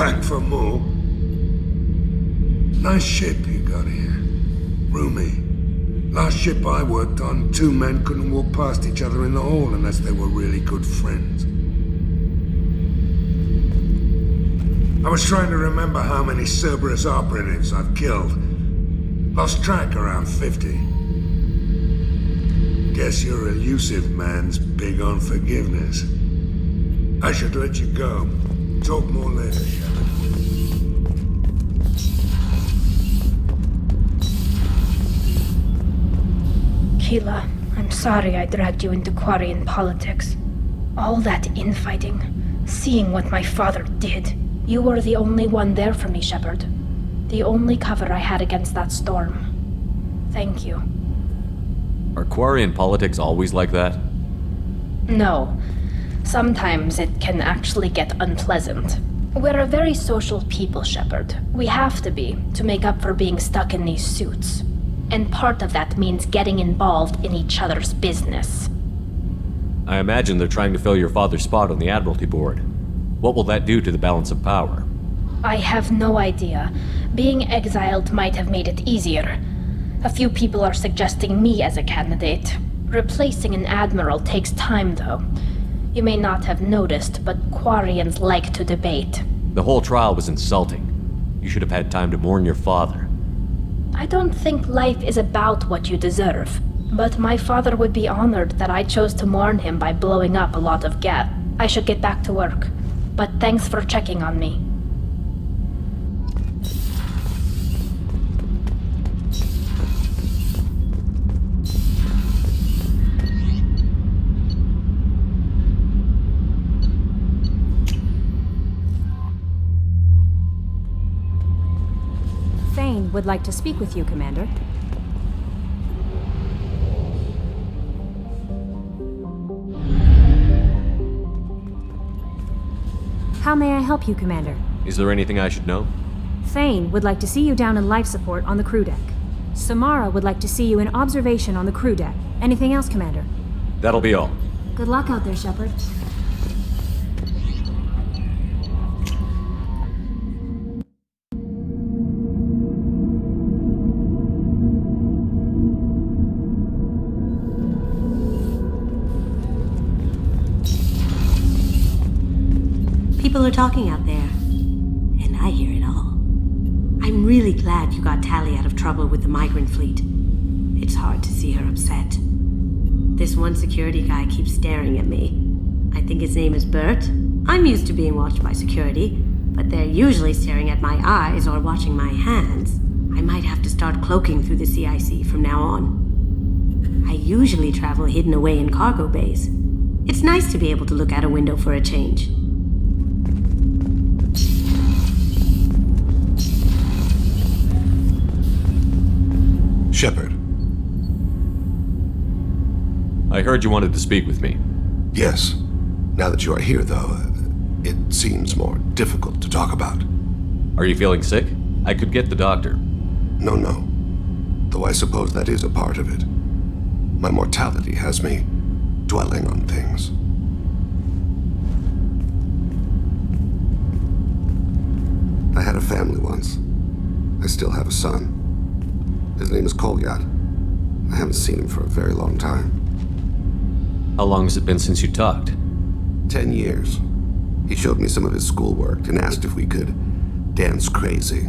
Back for more? Nice ship you got here. Roomy. Last ship I worked on, two men couldn't walk past each other in the hall unless they were really good friends. I was trying to remember how many Cerberus operatives I've killed. Lost track around 50. Guess your elusive man's big on forgiveness. I should let you go. Talk more later, Shepard. Keela, I'm sorry I dragged you into Quarian politics. All that infighting, seeing what my father did. You were the only one there for me, Shepard. The only cover I had against that storm. Thank you. Are Quarian politics always like that? No. Sometimes it can actually get unpleasant. We're a very social people, Shepard. We have to be, to make up for being stuck in these suits. And part of that means getting involved in each other's business. I imagine they're trying to fill your father's spot on the Admiralty Board. What will that do to the balance of power? I have no idea. Being exiled might have made it easier. A few people are suggesting me as a candidate. Replacing an admiral takes time, though. You may not have noticed, but Quarians like to debate. The whole trial was insulting. You should have had time to mourn your father. I don't think life is about what you deserve, but my father would be honored that I chose to mourn him by blowing up a lot of gas. I should get back to work, but thanks for checking on me. Thane would like to speak with you, Commander. How may I help you, Commander? Is there anything I should know? Thane would like to see you down in life support on the crew deck. Samara would like to see you in observation on the crew deck. Anything else, Commander? That'll be all. Good luck out there, Shepard. People are talking out there, and I hear it all. I'm really glad you got Tali out of trouble with the migrant fleet. It's hard to see her upset. This one security guy keeps staring at me. I think his name is Bert. I'm used to being watched by security, but they're usually staring at my eyes or watching my hands. I might have to start cloaking through the CIC from now on. I usually travel hidden away in cargo bays. It's nice to be able to look out a window for a change. Shepard. I heard you wanted to speak with me. Yes. Now that you are here, though, it seems more difficult to talk about. Are you feeling sick? I could get the doctor. No. Though I suppose that is a part of it. My mortality has me dwelling on things. I had a family once. I still have a son. His name is Kolyat. I haven't seen him for a very long time. How long has it been since you talked? 10 years. He showed me some of his schoolwork and asked if we could dance crazy.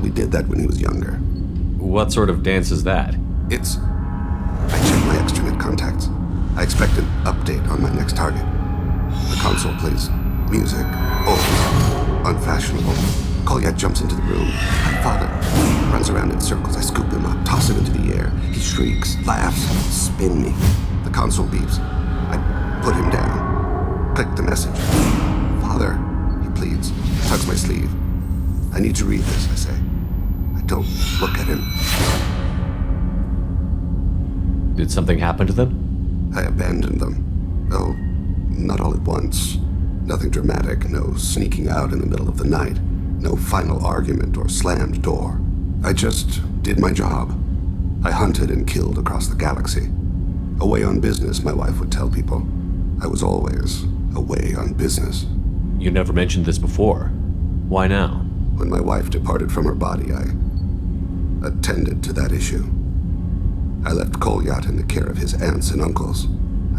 We did that when he was younger. What sort of dance is that? It's... I checked my extranet contacts. I expect an update on my next target. The console plays music. Old. Unfashionable. Kolyat jumps into the room. My father runs around in circles. I scoop him up, toss him into the air. He shrieks, laughs, spin me. The console beeps. I put him down. Click the message. Father, he pleads, tugs my sleeve. I need to read this, I say. I don't look at him. Did something happen to them? I abandoned them. Oh, not all at once. Nothing dramatic, no sneaking out in the middle of the night. No final argument or slammed door. I just did my job. I hunted and killed across the galaxy. Away on business, my wife would tell people. I was always away on business. You never mentioned this before. Why now? When my wife departed from her body, I attended to that issue. I left Kolyat in the care of his aunts and uncles.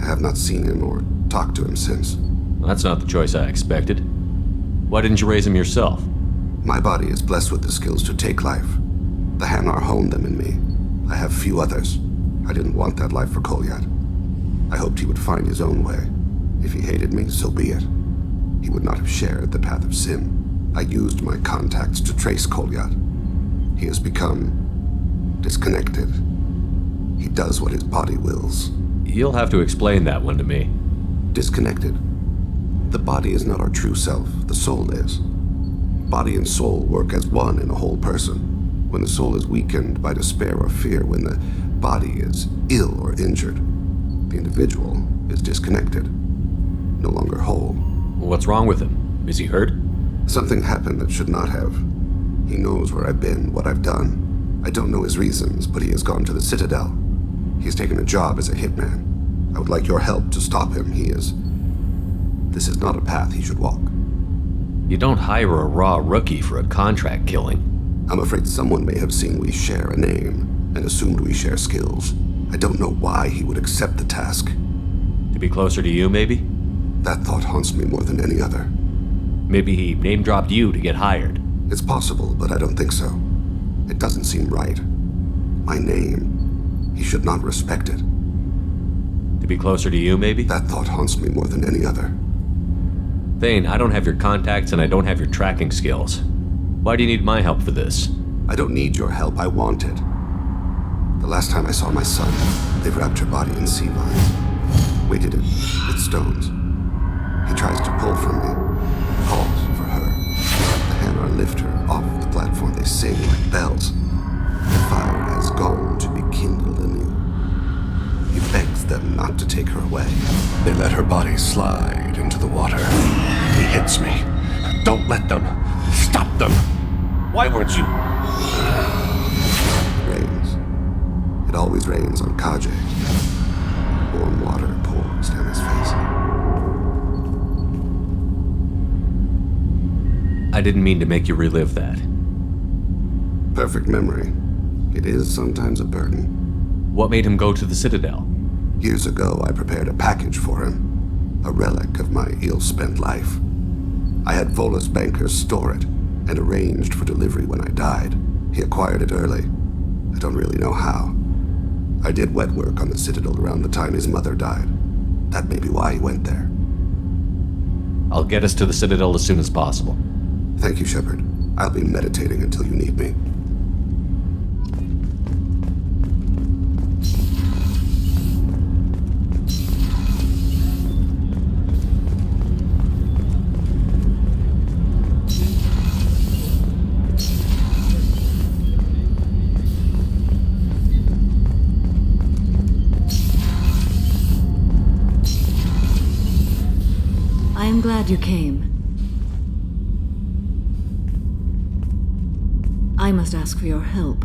I have not seen him or talked to him since. Well, that's not the choice I expected. Why didn't you raise him yourself? My body is blessed with the skills to take life. The Hanar honed them in me. I have few others. I didn't want that life for Kolyat. I hoped he would find his own way. If he hated me, so be it. He would not have shared the path of sin. I used my contacts to trace Kolyat. He has become disconnected. He does what his body wills. You'll have to explain that one to me. Disconnected. The body is not our true self, the soul is. Body and soul work as one in a whole person. When the soul is weakened by despair or fear, when the body is ill or injured, the individual is disconnected, no longer whole. What's wrong with him? Is he hurt? Something happened that should not have. He knows where I've been, what I've done. I don't know his reasons, but he has gone to the Citadel. He's taken a job as a hitman. I would like your help to stop him. This is not a path he should walk. You don't hire a raw rookie for a contract killing. I'm afraid someone may have seen we share a name and assumed we share skills. I don't know why he would accept the task. To be closer to you, maybe? That thought haunts me more than any other. Maybe he name-dropped you to get hired. It's possible, but I don't think so. It doesn't seem right. My name. He should not respect it. To be closer to you, maybe? That thought haunts me more than any other. Thane, I don't have your contacts and I don't have your tracking skills. Why do you need my help for this? I don't need your help. I want it. The last time I saw my son, they wrapped her body in sea vines, weighted it with stones. He tries to pull from me, calls for her. The Hanar lift her off the platform. They sing like bells. The fire has gone to be kindled anew. He begs them not to take her away. They let her body slide into the water. He hits me. Don't let them. Stop them. Why weren't you? Rains. It always rains on Kage. Warm water pours down his face. I didn't mean to make you relive that. Perfect memory. It is sometimes a burden. What made him go to the Citadel? Years ago, I prepared a package for him. A relic of my ill-spent life. I had Volus bankers store it, and arranged for delivery when I died. He acquired it early. I don't really know how. I did wet work on the Citadel around the time his mother died. That may be why he went there. I'll get us to the Citadel as soon as possible. Thank you, Shepard. I'll be meditating until you need me. I am glad you came. I must ask for your help.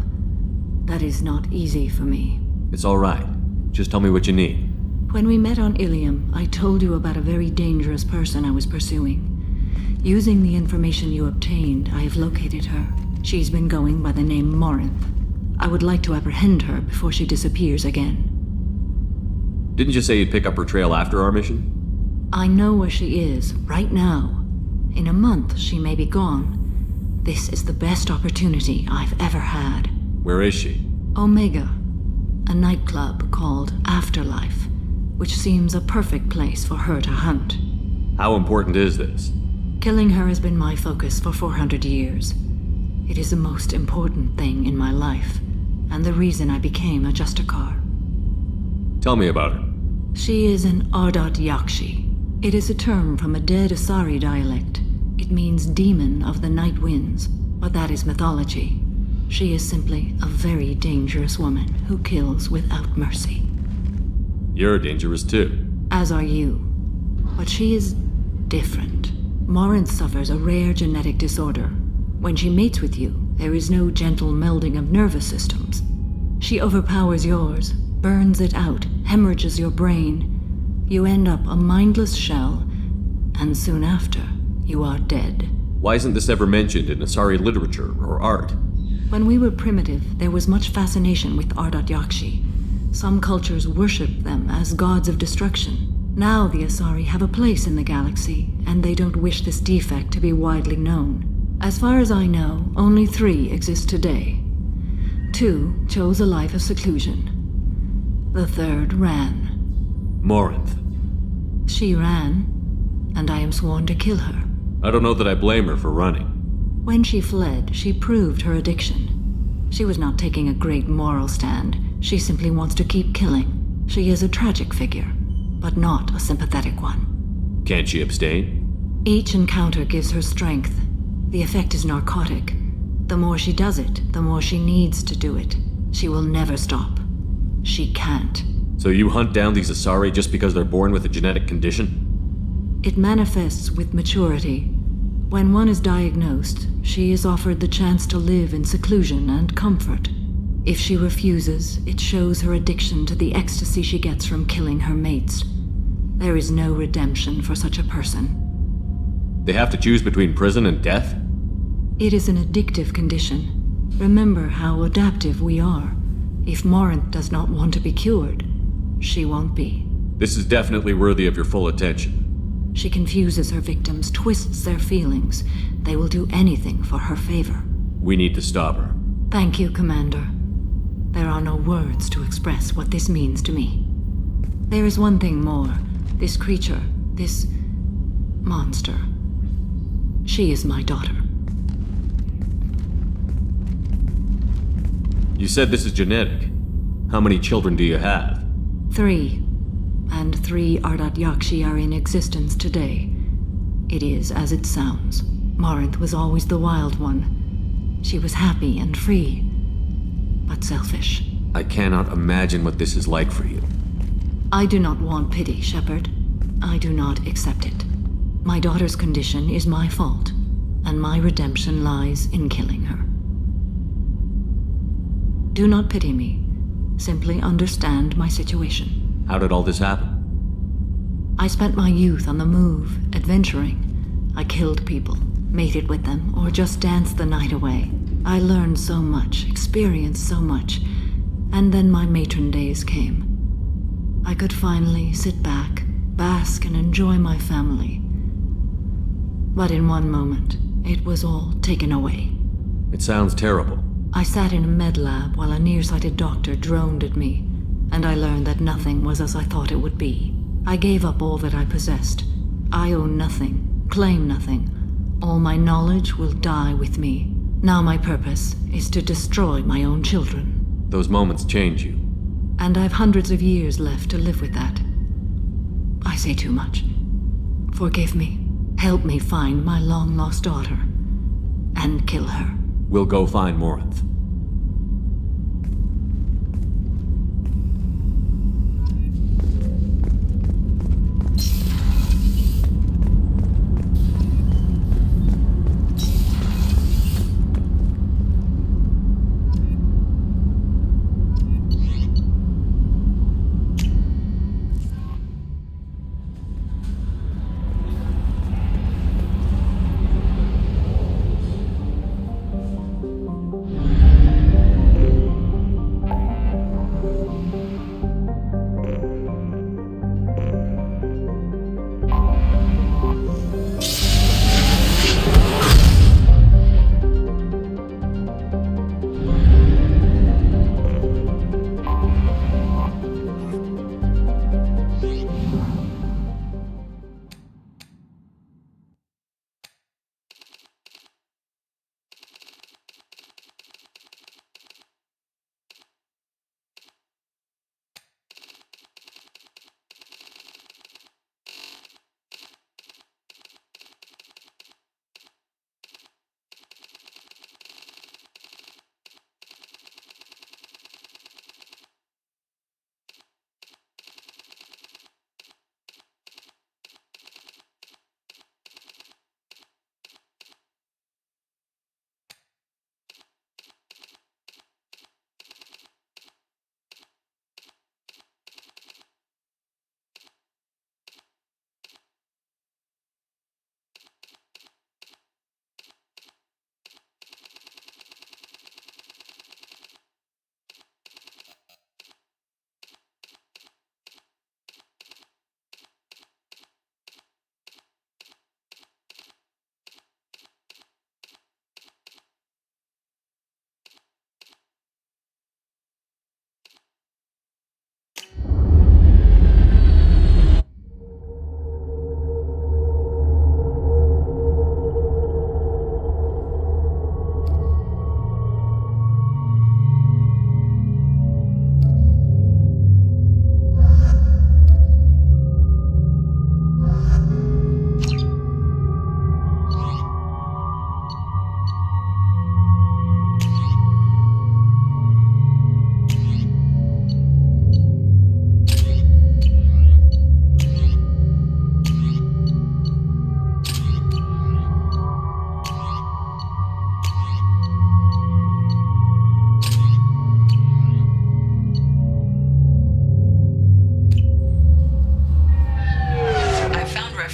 That is not easy for me. It's all right. Just tell me what you need. When we met on Ilium, I told you about a very dangerous person I was pursuing. Using the information you obtained, I have located her. She's been going by the name Morinth. I would like to apprehend her before she disappears again. Didn't you say you'd pick up her trail after our mission? I know where she is, right now. In a month, she may be gone. This is the best opportunity I've ever had. Where is she? Omega, a nightclub called Afterlife, which seems a perfect place for her to hunt. How important is this? Killing her has been my focus for 400 years. It is the most important thing in my life, and the reason I became a Justicar. Tell me about her. She is an Ardat Yakshi. It is a term from a dead Asari dialect. It means demon of the night winds, but that is mythology. She is simply a very dangerous woman who kills without mercy. You're dangerous too. As are you. But she is different. Morinth suffers a rare genetic disorder. When she mates with you, there is no gentle melding of nervous systems. She overpowers yours, burns it out, hemorrhages your brain. You end up a mindless shell, and soon after, you are dead. Why isn't this ever mentioned in Asari literature or art? When we were primitive, there was much fascination with Ardat Yakshi. Some cultures worshipped them as gods of destruction. Now the Asari have a place in the galaxy, and they don't wish this defect to be widely known. As far as I know, only 3 exist today. 2 chose a life of seclusion. The 3rd ran. Morinth. She ran, and I am sworn to kill her. I don't know that I blame her for running. When she fled, she proved her addiction. She was not taking a great moral stand. She simply wants to keep killing. She is a tragic figure, but not a sympathetic one. Can't she abstain? Each encounter gives her strength. The effect is narcotic. The more she does it, the more she needs to do it. She will never stop. She can't. So you hunt down these Asari just because they're born with a genetic condition? It manifests with maturity. When one is diagnosed, she is offered the chance to live in seclusion and comfort. If she refuses, it shows her addiction to the ecstasy she gets from killing her mates. There is no redemption for such a person. They have to choose between prison and death? It is an addictive condition. Remember how adaptive we are. If Morinth does not want to be cured, she won't be. This is definitely worthy of your full attention. She confuses her victims, twists their feelings. They will do anything for her favor. We need to stop her. Thank you, Commander. There are no words to express what this means to me. There is one thing more. This creature, this monster. She is my daughter. You said this is genetic. How many children do you have? 3. And 3 Ardat Yakshi are in existence today. It is as it sounds. Morinth was always the wild one. She was happy and free, but selfish. I cannot imagine what this is like for you. I do not want pity, Shepard. I do not accept it. My daughter's condition is my fault, and my redemption lies in killing her. Do not pity me. Simply understand my situation. How did all this happen? I spent my youth on the move, adventuring. I killed people, mated with them, or just danced the night away. I learned so much, experienced so much, and then my matron days came. I could finally sit back, bask, and enjoy my family. But in one moment, it was all taken away. It sounds terrible. I sat in a med lab while a nearsighted doctor droned at me, and I learned that nothing was as I thought it would be. I gave up all that I possessed. I own nothing, claim nothing. All my knowledge will die with me. Now my purpose is to destroy my own children. Those moments change you. And I've hundreds of years left to live with that. I say too much. Forgive me. Help me find my long-lost daughter. And kill her. We'll go find Morinth.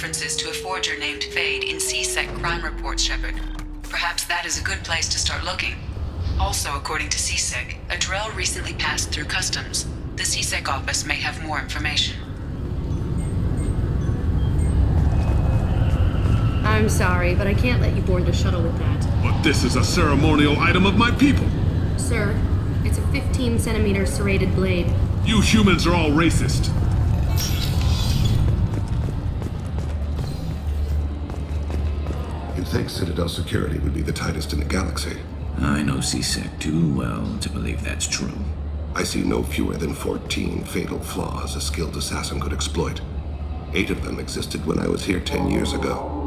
references to a forger named Fade in C-Sec crime reports, Shepard. Perhaps that is a good place to start looking. Also, according to C-Sec, a Drell recently passed through customs. The C-Sec office may have more information. I'm sorry, but I can't let you board the shuttle with that. But this is a ceremonial item of my people. Sir, it's a 15-centimeter serrated blade. You humans are all racist. You'd think Citadel security would be the tightest in the galaxy. I know C-Sec too well to believe that's true. I see no fewer than 14 fatal flaws a skilled assassin could exploit. 8 of them existed when I was here 10 years ago.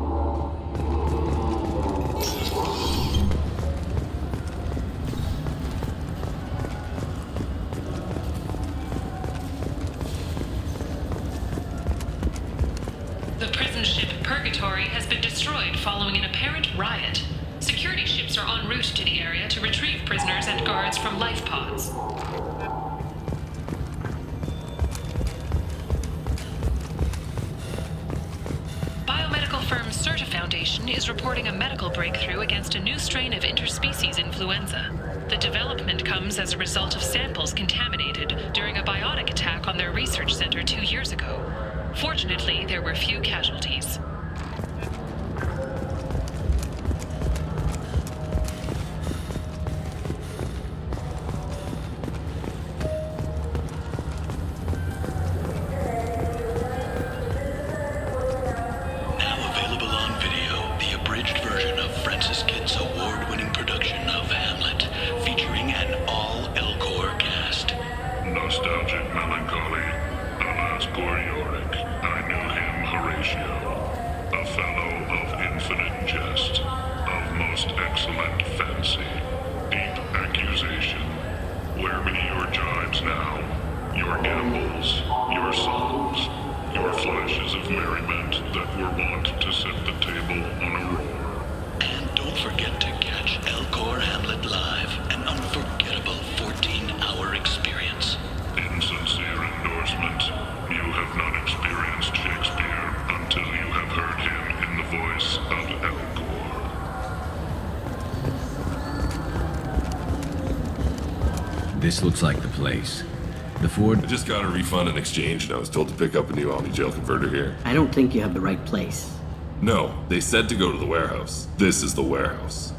The prison ship Purgatory has been destroyed following an apparent riot. Security ships are en route to the area to retrieve prisoners and guards from life pods. Biomedical firm Certa Foundation is reporting a medical breakthrough against a new strain of interspecies influenza. The development comes as a result of samples contaminated during a biotic attack on their research center 2 years ago. Fortunately, there were few casualties. This looks like the place. The Ford... I just got a refund in exchange, and I was told to pick up a new Omni-Gel converter here. I don't think you have the right place. No, they said to go to the warehouse. This is the warehouse.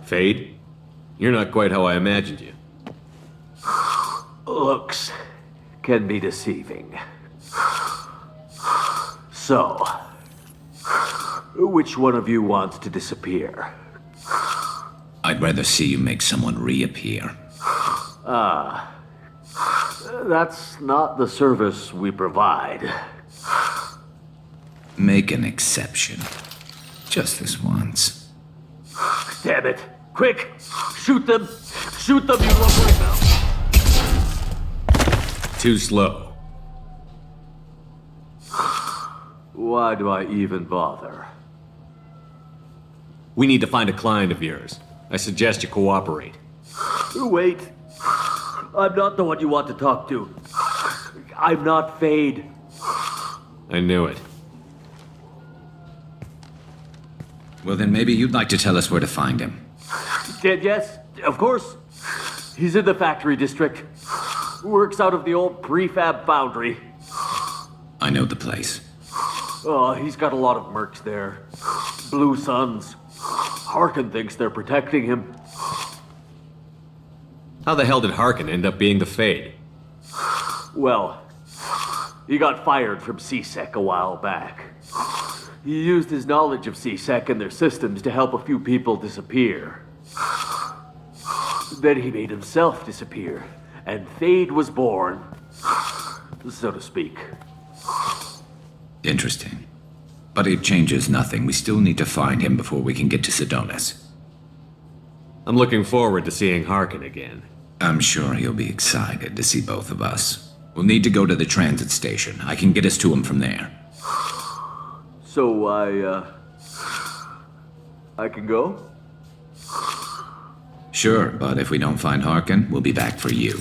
Fade? You're not quite how I imagined you. Looks can be deceiving. So, which one of you wants to disappear? I'd rather see you make someone reappear. That's not the service we provide. Make an exception. Just this once. Damn it. Quick! Shoot them! Shoot them, you lovely mouse! Too slow. Why do I even bother? We need to find a client of yours. I suggest you cooperate. Wait. I'm not the one you want to talk to. I'm not Fade. I knew it. Well, then maybe you'd like to tell us where to find him. Yes, of course. He's in the factory district. Works out of the old prefab foundry. I know the place. Oh, he's got a lot of mercs there. Blue Suns. Harkin thinks they're protecting him. How the hell did Harkin end up being the Fade? Well, he got fired from C-Sec a while back. He used his knowledge of C-Sec and their systems to help a few people disappear. Then he made himself disappear, and Fade was born, so to speak. Interesting. But it changes nothing. We still need to find him before we can get to Sidonis. I'm looking forward to seeing Harkin again. I'm sure he'll be excited to see both of us. We'll need to go to the transit station. I can get us to him from there. So I can go? Sure, but if we don't find Harkin, we'll be back for you.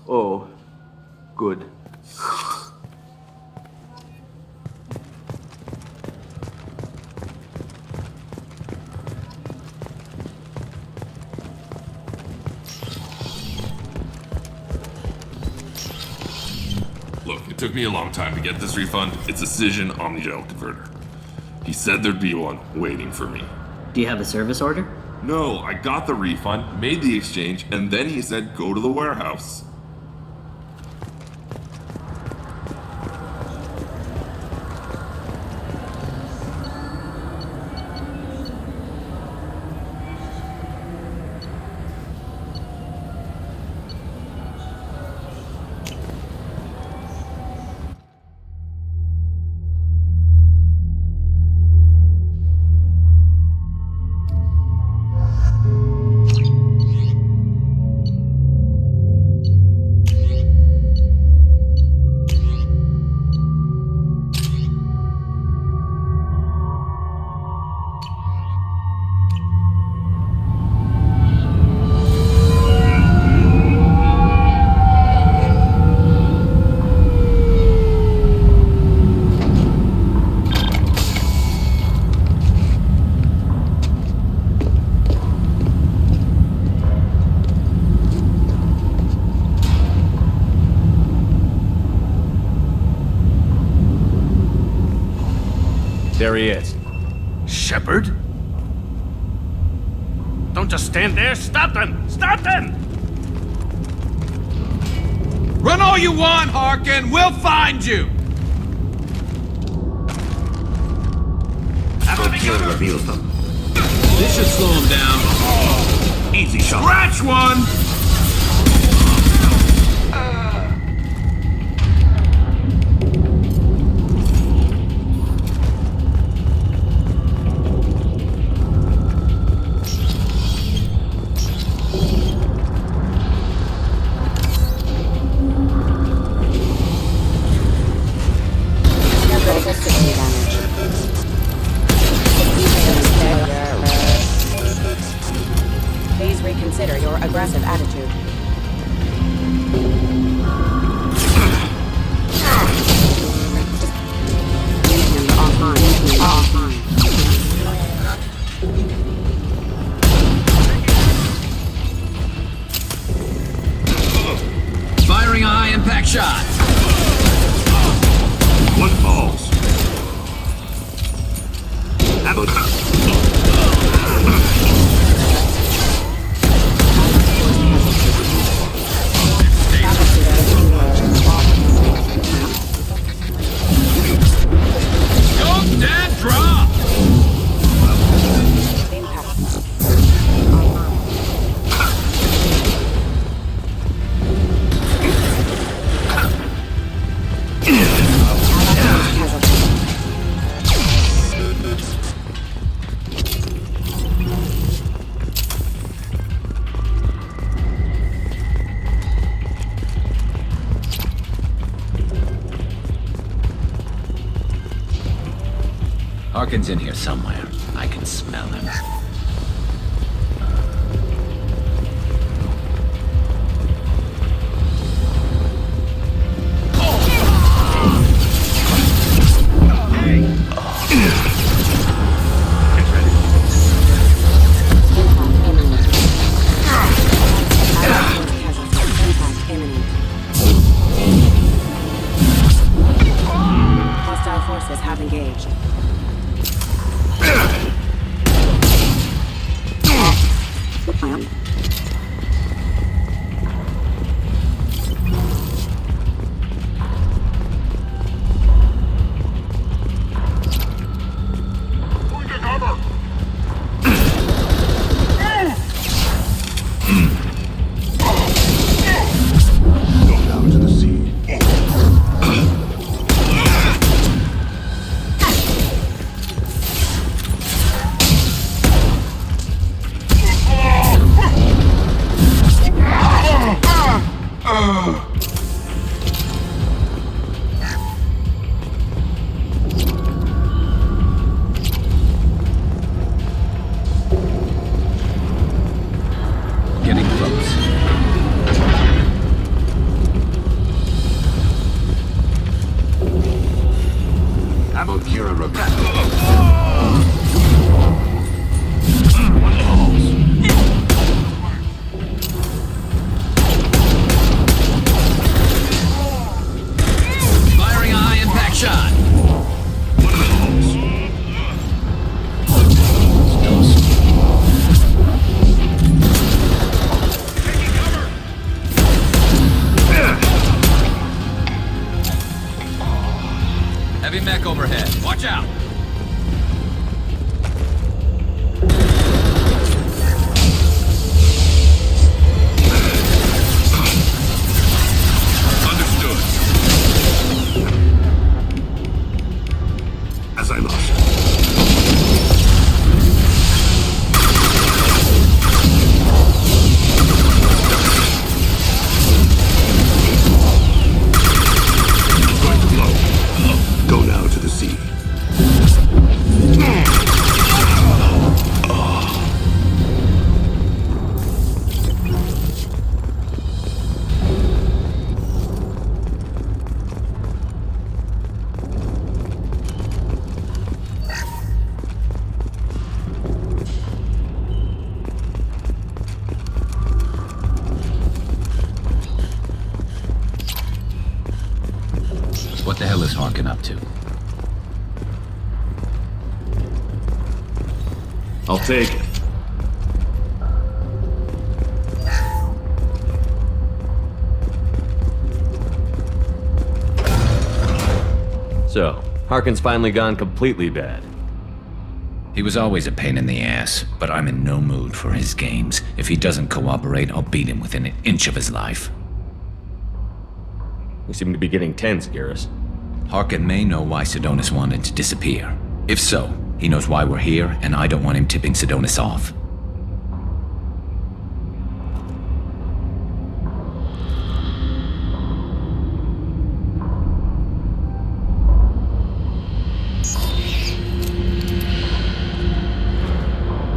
Oh, good. Look, it took me a long time to get this refund. It's a Cision Omnigel converter. He said there'd be one waiting for me. Do you have a service order? No, I got the refund, made the exchange, and then he said go to the warehouse. There he is. Shepard? Don't just stand there. Stop them! Stop them! Run all you want, Harkin. We'll find you. Sculpture reveals them. This should slow him down. Easy shot. Scratch one! Please reconsider your aggressive attitude. Firing a high-impact shot. One falls. Go, Dad, drop! Harkin's in here somewhere. I can smell him. Hostile forces have engaged. mech overhead. Watch out! Understood. As I must. Going to blow. Go now to the sea. What the hell is Harkin up to? I'll take it. So, Harkin's finally gone completely bad. He was always a pain in the ass, but I'm in no mood for his games. If he doesn't cooperate, I'll beat him within an inch of his life. You seem to be getting tense, Garrus. Harkin may know why Sidonis wanted to disappear. If so, he knows why we're here, and I don't want him tipping Sidonis off.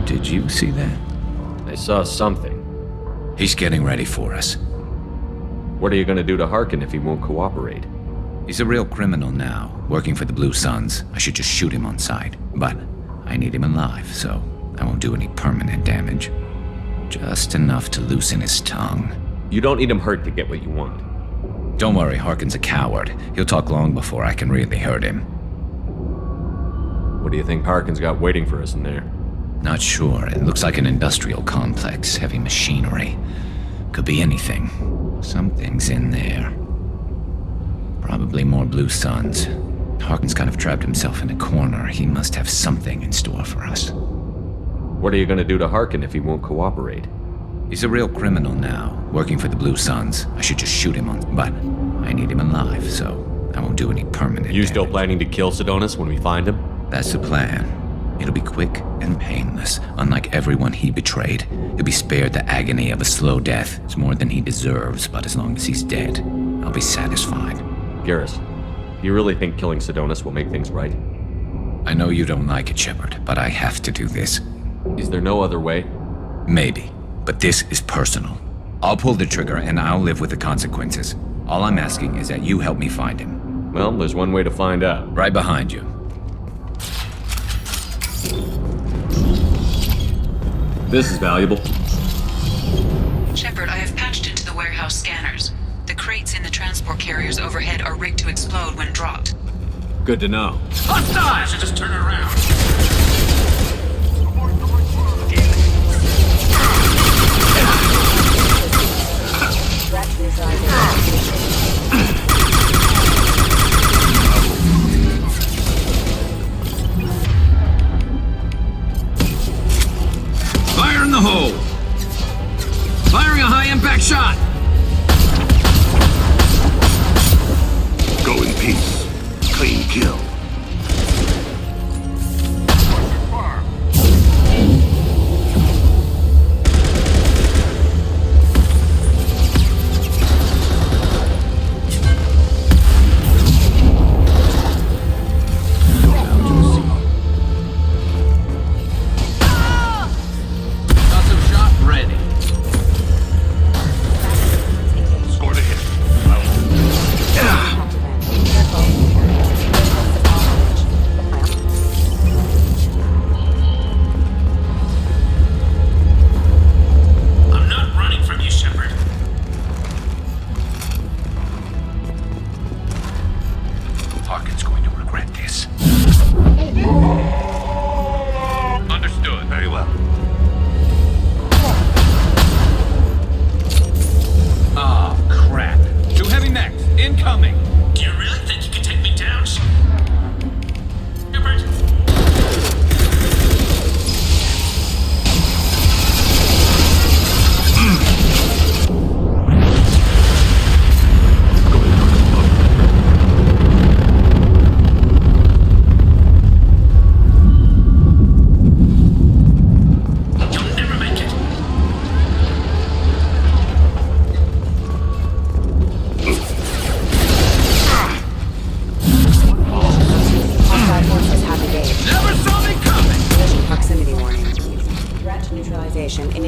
Did you see that? I saw something. He's getting ready for us. What are you gonna do to Harkin if he won't cooperate? He's a real criminal now, working for the Blue Suns. I should just shoot him on sight. But I need him alive, so I won't do any permanent damage. Just enough to loosen his tongue. You don't need him hurt to get what you want. Don't worry, Harkin's a coward. He'll talk long before I can really hurt him. What do you think Harkin's got waiting for us in there? Not sure. It looks like an industrial complex, heavy machinery. Could be anything. Something's in there. Probably more Blue Suns. Harkin's kind of trapped himself in a corner. He must have something in store for us. What are you gonna do to Harkin if he won't cooperate? He's a real criminal now, working for the Blue Suns. I should just shoot him on, but I need him alive, so I won't do any permanent You damage. still planning to kill Sidonis when we find him? That's the plan. It'll be quick and painless, unlike everyone he betrayed. He'll be spared the agony of a slow death. It's more than he deserves, but as long as he's dead, I'll be satisfied. Garrus, do you really think killing Sidonis will make things right? I know you don't like it, Shepard, but I have to do this. Is there no other way? Maybe, but this is personal. I'll pull the trigger and I'll live with the consequences. All I'm asking is that you help me find him. Well, there's one way to find out. Right behind you. This is valuable. Shepard, I have patched into the warehouse scanners. The crates in the transport carriers overhead are rigged to explode when dropped. Good to know. Hostile! I should just turn it around. Fire in the hole! Firing a high-impact shot! Go in peace. Clean kill.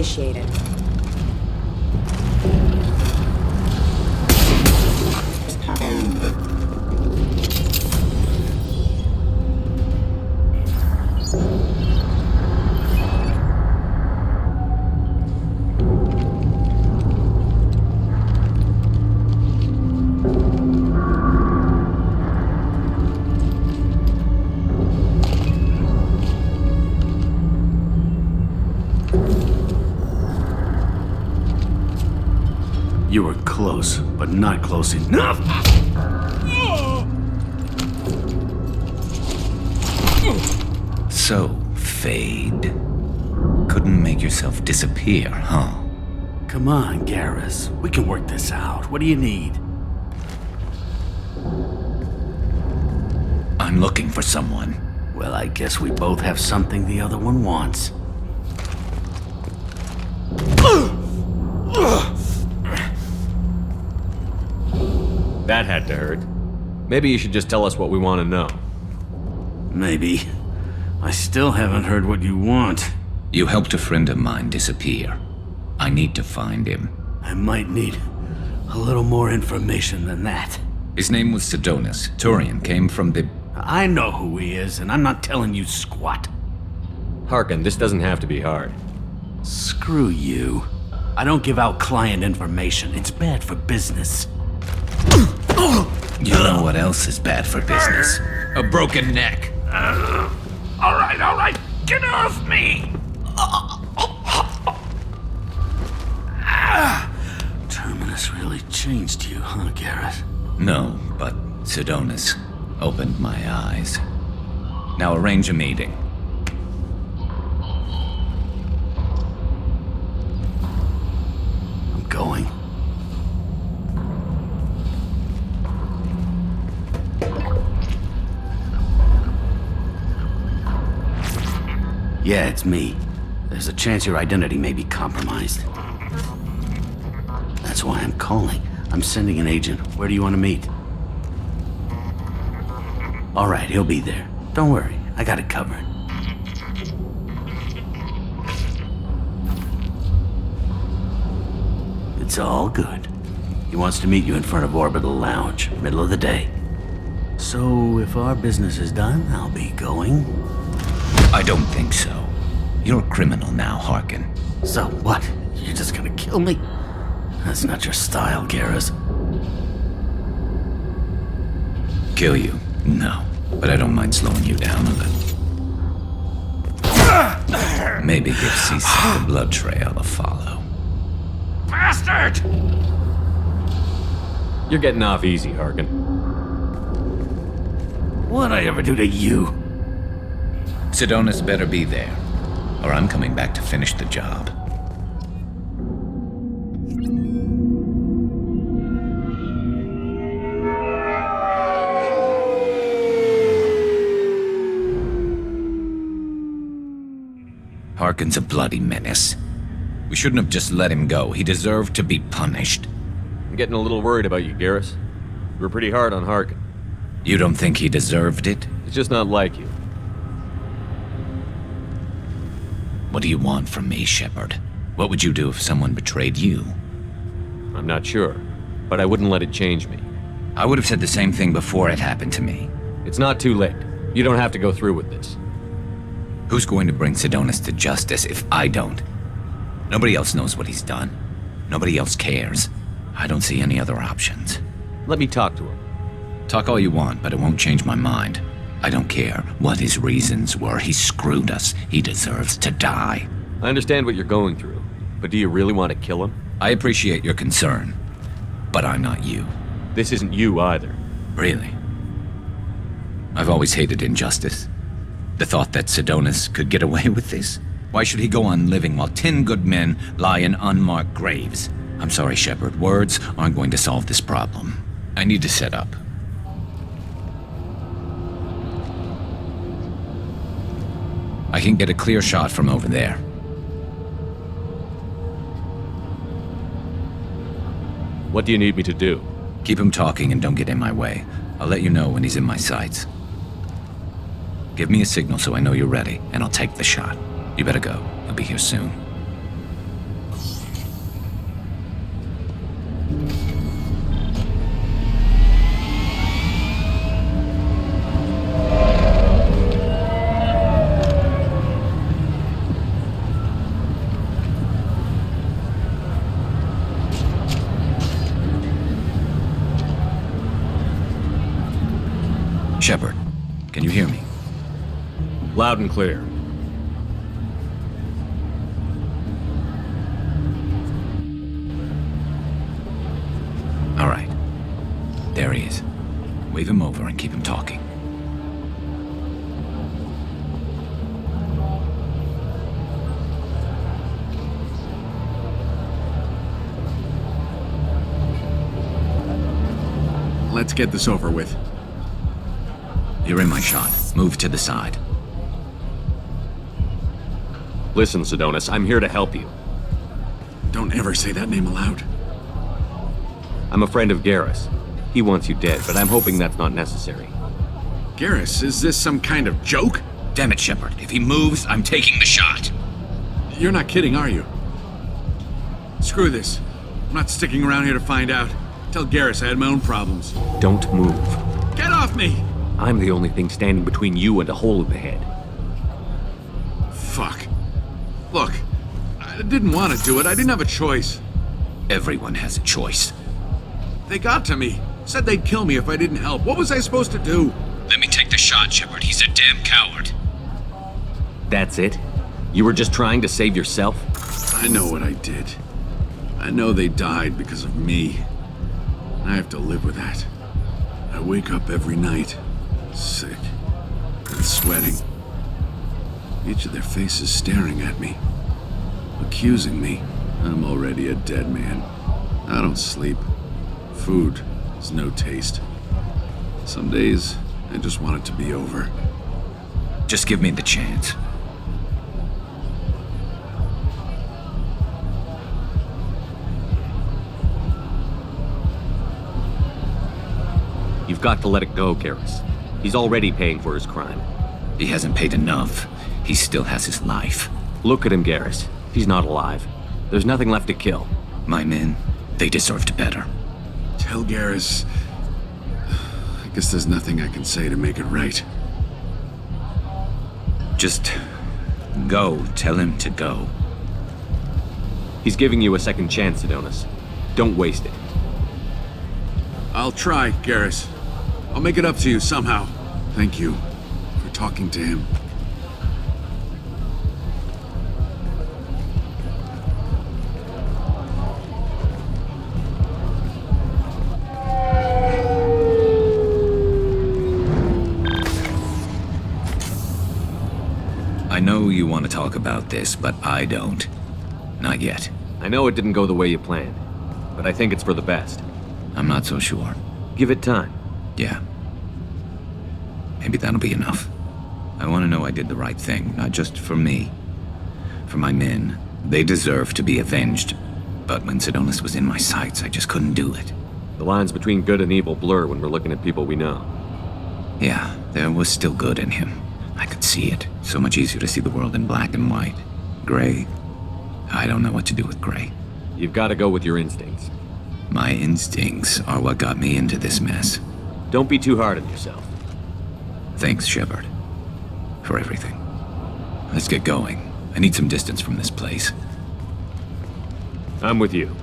initiated. You were close, but not close enough. So, Fade. Couldn't make yourself disappear, huh? Come on, Garrus. We can work this out. What do you need? I'm looking for someone. Well, I guess we both have something the other one wants. That had to hurt. Maybe you should just tell us what we want to know. Maybe. I still haven't heard what you want. You helped a friend of mine disappear. I need to find him. I might need a little more information than that. His name was Sidonus. Turian came from the... I know who he is, and I'm not telling you squat. Harkin, this doesn't have to be hard. Screw you. I don't give out client information. It's bad for business. You know what else is bad for business? A broken neck. All right. Get off me! Terminus really changed you, huh, Garrett? No, but Sidonus opened my eyes. Now arrange a meeting. I'm going. Yeah, it's me. There's a chance your identity may be compromised. That's why I'm calling. I'm sending an agent. Where do you want to meet? All right, he'll be there. Don't worry, I got it covered. It's all good. He wants to meet you in front of Orbital Lounge, middle of the day. So, if our business is done, I'll be going. I don't think so. You're a criminal now, Harkin. So what? You're just gonna kill me? That's not your style, Garrus. Kill you? No. But I don't mind slowing you down a little. Maybe give CSEC the blood trail a follow. Bastard! You're getting off easy, Harkin. What'd I ever do to you? Sidonus better be there, or I'm coming back to finish the job. Harkin's a bloody menace. We shouldn't have just let him go. He deserved to be punished. I'm getting a little worried about you, Garrus. You were pretty hard on Harkin. You don't think he deserved it? He's just not like you. What do you want from me, Shepard? What would you do if someone betrayed you? I'm not sure, but I wouldn't let it change me. I would have said the same thing before it happened to me. It's not too late. You don't have to go through with this. Who's going to bring Sidonus to justice if I don't? Nobody else knows what he's done. Nobody else cares. I don't see any other options. Let me talk to him. Talk all you want, but it won't change my mind. I don't care what his reasons were. He screwed us. He deserves to die. I understand what you're going through, but do you really want to kill him? I appreciate your concern, but I'm not you. This isn't you either. Really? I've always hated injustice. The thought that Sidonus could get away with this? Why should he go on living while 10 good men lie in unmarked graves? I'm sorry, Shepard. Words aren't going to solve this problem. I need to set up. I can get a clear shot from over there. What do you need me to do? Keep him talking and don't get in my way. I'll let you know when he's in my sights. Give me a signal so I know you're ready, and I'll take the shot. You better go. I'll be here soon. Shepard, can you hear me? Loud and clear. All right. There he is. Wave him over and keep him talking. Let's get this over with. You're in my shot. Move to the side. Listen, Sidonis, I'm here to help you. Don't ever say that name aloud. I'm a friend of Garrus. He wants you dead, but I'm hoping that's not necessary. Garrus, is this some kind of joke? Damn it, Shepard. If he moves, I'm taking the shot. You're not kidding, are you? Screw this. I'm not sticking around here to find out. Tell Garrus I had my own problems. Don't move. Get off me! I'm the only thing standing between you and a hole in the head. Fuck. Look, I didn't want to do it. I didn't have a choice. Everyone has a choice. They got to me. Said they'd kill me if I didn't help. What was I supposed to do? Let me take the shot, Shepard. He's a damn coward. That's it? You were just trying to save yourself? I know what I did. I know they died because of me. I have to live with that. I wake up every night, sick and sweating. Each of their faces staring at me, accusing me. I'm already a dead man. I don't sleep. Food has no taste. Some days, I just want it to be over. Just give me the chance. You've got to let it go, Garrus. He's already paying for his crime. He hasn't paid enough. He still has his life. Look at him, Garrus. He's not alive. There's nothing left to kill. My men, they deserved better. Tell Garrus... I guess there's nothing I can say to make it right. Just... go. Tell him to go. He's giving you a second chance, Sidonis. Don't waste it. I'll try, Garrus. I'll make it up to you somehow. Thank you for talking to him. I know you want to talk about this, but I don't. Not yet. I know it didn't go the way you planned, but I think it's for the best. I'm not so sure. Give it time. Yeah. Maybe that'll be enough. I want to know I did the right thing, not just for me. For my men. They deserve to be avenged. But when Sidonis was in my sights, I just couldn't do it. The lines between good and evil blur when we're looking at people we know. Yeah, there was still good in him. I could see it. So much easier to see the world in black and white. Gray. I don't know what to do with gray. You've got to go with your instincts. My instincts are what got me into this mess. Don't be too hard on yourself. Thanks, Shepard. For everything. Let's get going. I need some distance from this place. I'm with you.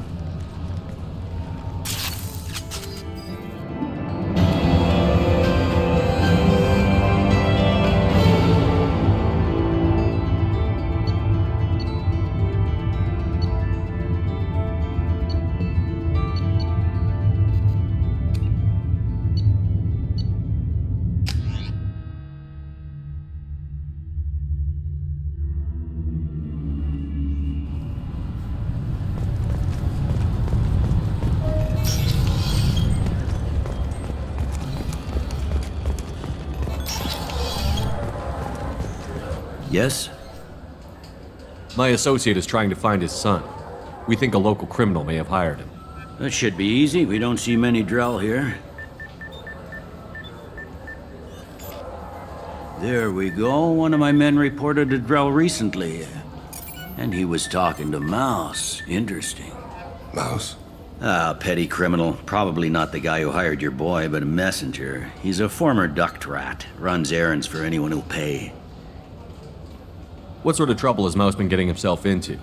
Yes? My associate is trying to find his son. We think a local criminal may have hired him. That should be easy. We don't see many Drell here. There we go. One of my men reported a Drell recently. And he was talking to Mouse. Interesting. Mouse? Ah, petty criminal. Probably not the guy who hired your boy, but a messenger. He's a former duct rat. Runs errands for anyone who'll pay. What sort of trouble has Mouse been getting himself into?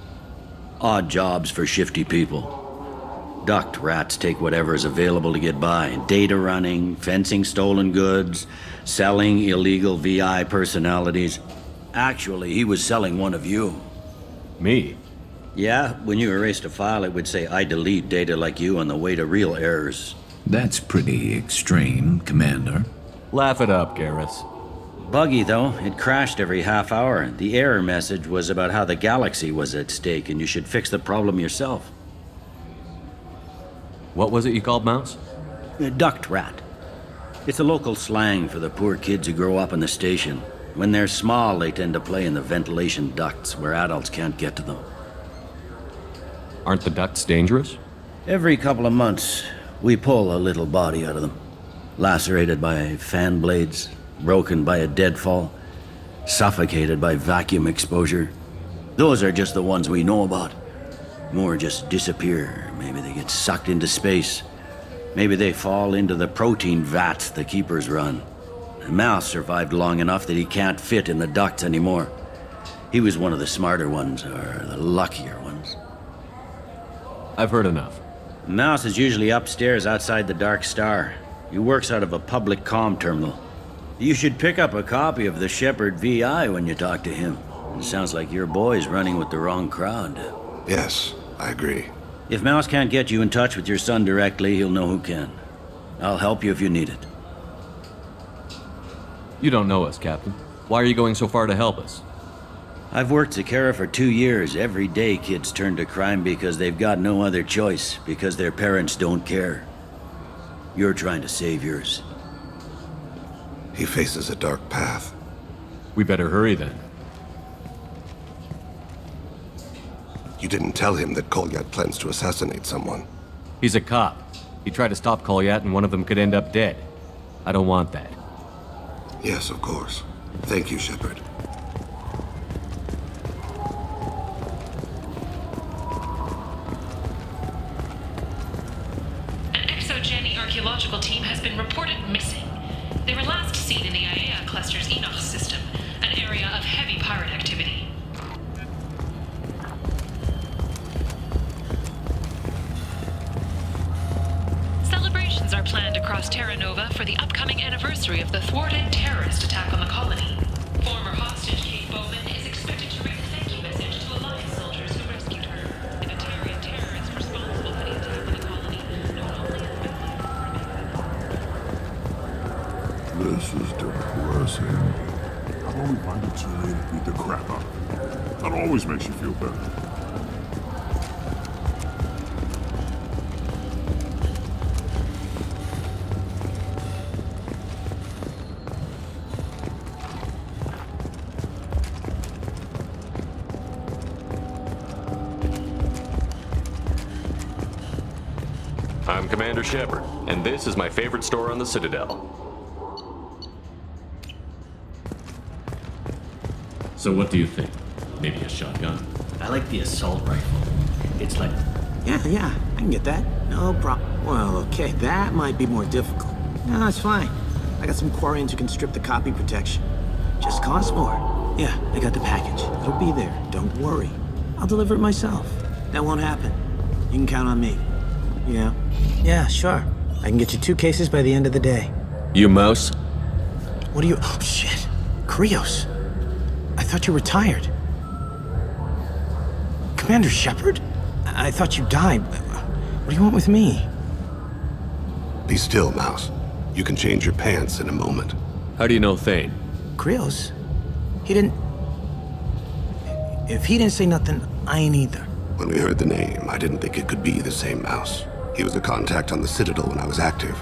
Odd jobs for shifty people. Duct rats take whatever is available to get by. Data running, fencing stolen goods, selling illegal VI personalities. Actually, he was selling one of you. Me? Yeah, when you erased a file, it would say, I delete data like you on the way to real errors. That's pretty extreme, Commander. Laugh it up, Garrus. Buggy, though. It crashed every half hour. The error message was about how the galaxy was at stake and you should fix the problem yourself. What was it you called Mouse? A duct rat. It's a local slang for the poor kids who grow up in the station. When they're small, they tend to play in the ventilation ducts where adults can't get to them. Aren't the ducts dangerous? Every couple of months, we pull a little body out of them. Lacerated by fan blades, broken by a deadfall, suffocated by vacuum exposure. Those are just the ones we know about. More just disappear. Maybe they get sucked into space. Maybe they fall into the protein vats the Keepers run. Mouse survived long enough that he can't fit in the ducts anymore. He was one of the smarter ones, or the luckier ones. I've heard enough. Mouse is usually upstairs outside the Dark Star. He works out of a public comm terminal. You should pick up a copy of the Shepard VI when you talk to him. It sounds like your boy's running with the wrong crowd. Yes, I agree. If Mouse can't get you in touch with your son directly, he'll know who can. I'll help you if you need it. You don't know us, Captain. Why are you going so far to help us? I've worked Zakera for 2 years. Every day kids turn to crime because they've got no other choice, because their parents don't care. You're trying to save yours. He faces a dark path. We better hurry then. You didn't tell him that Kolyat plans to assassinate someone. He's a cop. He tried to stop Kolyat and one of them could end up dead. I don't want that. Yes, of course. Thank you, Shepard. An ExoGen archaeological team has been reported missing. They were last seen in the Aiea Cluster's Enoch system, an area of heavy pirate activity. Celebrations are planned across Terra Nova for the upcoming anniversary of the thwarted terrorist attack on the colony. Former hostage Kate Bowman is expected to read a thank you message to Alliance soldiers who rescued her. The Batarian terrorists responsible for the attack on the colony, known only as This is depressing. How about we find a terrain and beat the crap out of it? That always makes you feel better. I'm Commander Shepard, and this is my favorite store on the Citadel. So what do you think? Maybe a shotgun? I like the assault rifle. It's like... Yeah, I can get that. No problem. Well, okay, that might be more difficult. No, it's fine. I got some Quarians who can strip the copy protection. Just cost more. Yeah, I got the package. It'll be there. Don't worry. I'll deliver it myself. That won't happen. You can count on me. Yeah? Yeah, sure. I can get you 2 cases by the end of the day. You Mouse? What do you... Oh, shit. Krios. I thought you retired. Commander Shepard? I thought you died. What do you want with me? Be still, Mouse. You can change your pants in a moment. How do you know Thane? Krios? He didn't... If he didn't say nothing, I ain't either. When we heard the name, I didn't think it could be the same Mouse. He was a contact on the Citadel when I was active.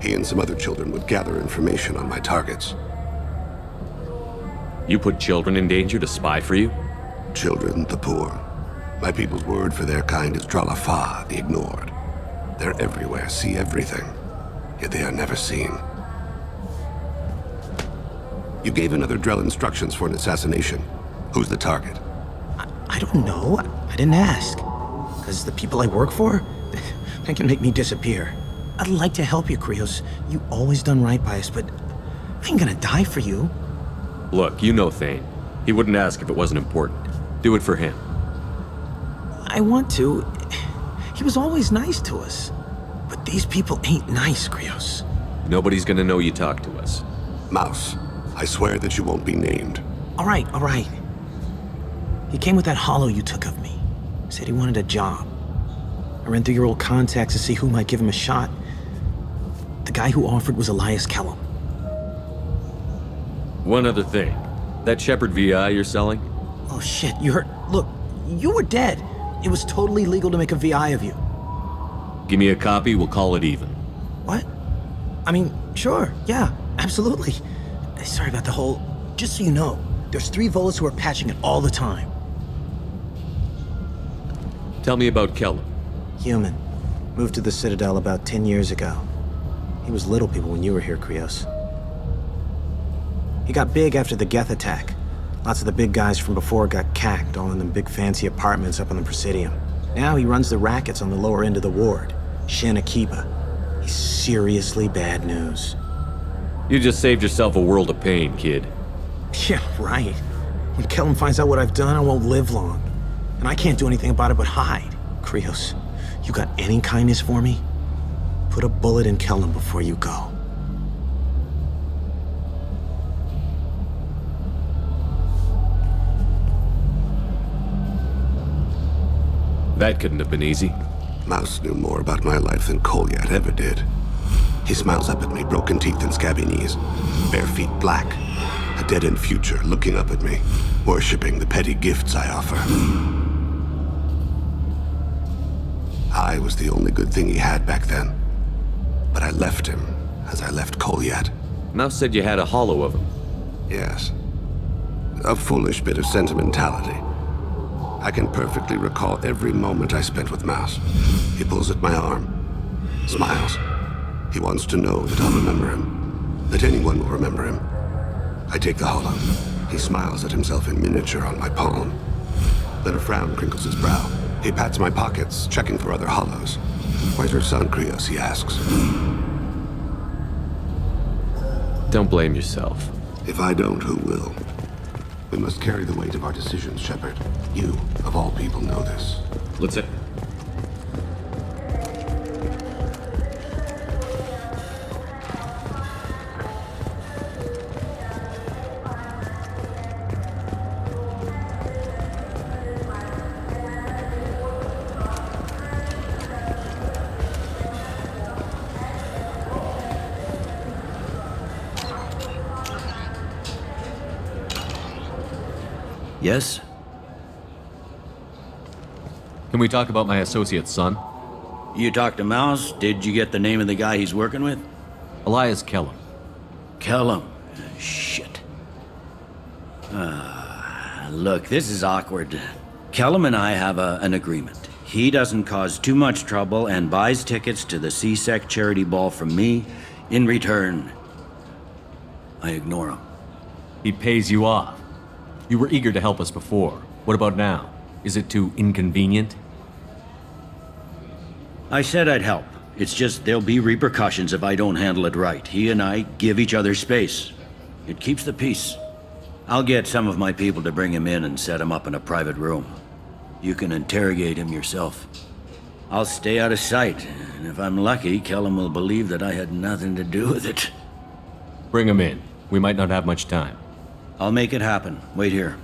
He and some other children would gather information on my targets. You put children in danger to spy for you? Children, the poor. My people's word for their kind is Dralafa, the ignored. They're everywhere, see everything. Yet they are never seen. You gave another Drell instructions for an assassination. Who's the target? I don't know. I didn't ask. Because the people I work for, they can make me disappear. I'd like to help you, Krios. You always done right by us, but I ain't gonna die for you. Look, you know Thane. He wouldn't ask if it wasn't important. Do it for him. I want to. He was always nice to us. But these people ain't nice, Krios. Nobody's gonna know you talked to us. Mouse, I swear that you won't be named. All right. He came with that hollow you took of me. Said he wanted a job. I ran through your old contacts to see who might give him a shot. The guy who offered was Elias Kellum. One other thing. That Shepard VI you're selling? Oh shit, you heard? Look, you were dead. It was totally legal to make a VI of you. Give me a copy, we'll call it even. What? I mean, sure, yeah, absolutely. Sorry about the whole... Just so you know, there's 3 Volus who are patching it all the time. Tell me about Kellum. Human. Moved to the Citadel about 10 years ago. He was Little People when you were here, Krios. He got big after the Geth attack. Lots of the big guys from before got cacked, all in them big fancy apartments up on the Presidium. Now he runs the rackets on the lower end of the ward, Shin Akiba. He's seriously bad news. You just saved yourself a world of pain, kid. Yeah, right. When Kellum finds out what I've done, I won't live long. And I can't do anything about it but hide. Krios, you got any kindness for me? Put a bullet in Kellum before you go. That couldn't have been easy. Mouse knew more about my life than Kolyat ever did. He smiles up at me, broken teeth and scabby knees, bare feet black, a dead-end future looking up at me, worshipping the petty gifts I offer. I was the only good thing he had back then, but I left him as I left Kolyat. Mouse said you had a hollow of him. Yes. A foolish bit of sentimentality. I can perfectly recall every moment I spent with Mouse. He pulls at my arm, smiles. He wants to know that I'll remember him, that anyone will remember him. I take the hollow. He smiles at himself in miniature on my palm. Then a frown crinkles his brow. He pats my pockets, checking for other hollows. Where's your son, Krios, he asks. Don't blame yourself. If I don't, who will? We must carry the weight of our decisions, Shepard. You, of all people, know this. Let's it. Yes? Can we talk about my associate's son? You talked to Mouse? Did you get the name of the guy he's working with? Elias Kellum. Kellum? Shit. Look, this is awkward. Kellum and I have an agreement. He doesn't cause too much trouble and buys tickets to the C-Sec charity ball from me. In return, I ignore him. He pays you off. You were eager to help us before. What about now? Is it too inconvenient? I said I'd help. It's just there'll be repercussions if I don't handle it right. He and I give each other space. It keeps the peace. I'll get some of my people to bring him in and set him up in a private room. You can interrogate him yourself. I'll stay out of sight, and if I'm lucky, Kellum will believe that I had nothing to do with it. Bring him in. We might not have much time. I'll make it happen. Wait here.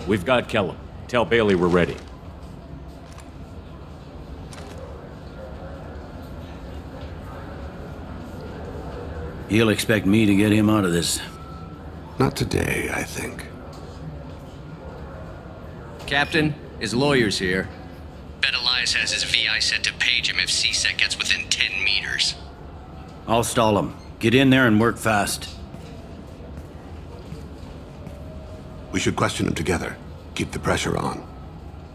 We've got Kellum. Tell Bailey we're ready. He'll expect me to get him out of this. Not today, I think. Captain, his lawyer's here. Bet Elias has his VI set to page him if C-Sec gets within 10 meters. I'll stall him. Get in there and work fast. We should question him together. Keep the pressure on.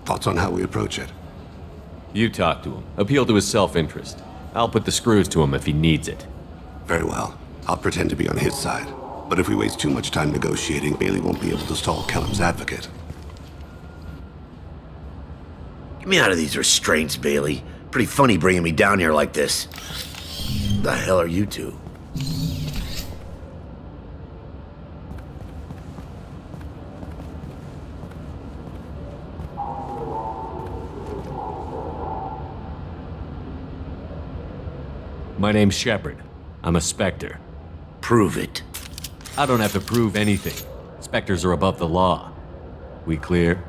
Thoughts on how we approach it? You talk to him. Appeal to his self-interest. I'll put the screws to him if he needs it. Very well. I'll pretend to be on his side. But if we waste too much time negotiating, Bailey won't be able to stall Kellum's advocate. Get me out of these restraints, Bailey. Pretty funny bringing me down here like this. The hell are you two? My name's Shepard. I'm a Spectre. Prove it. I don't have to prove anything. Spectres are above the law. We clear?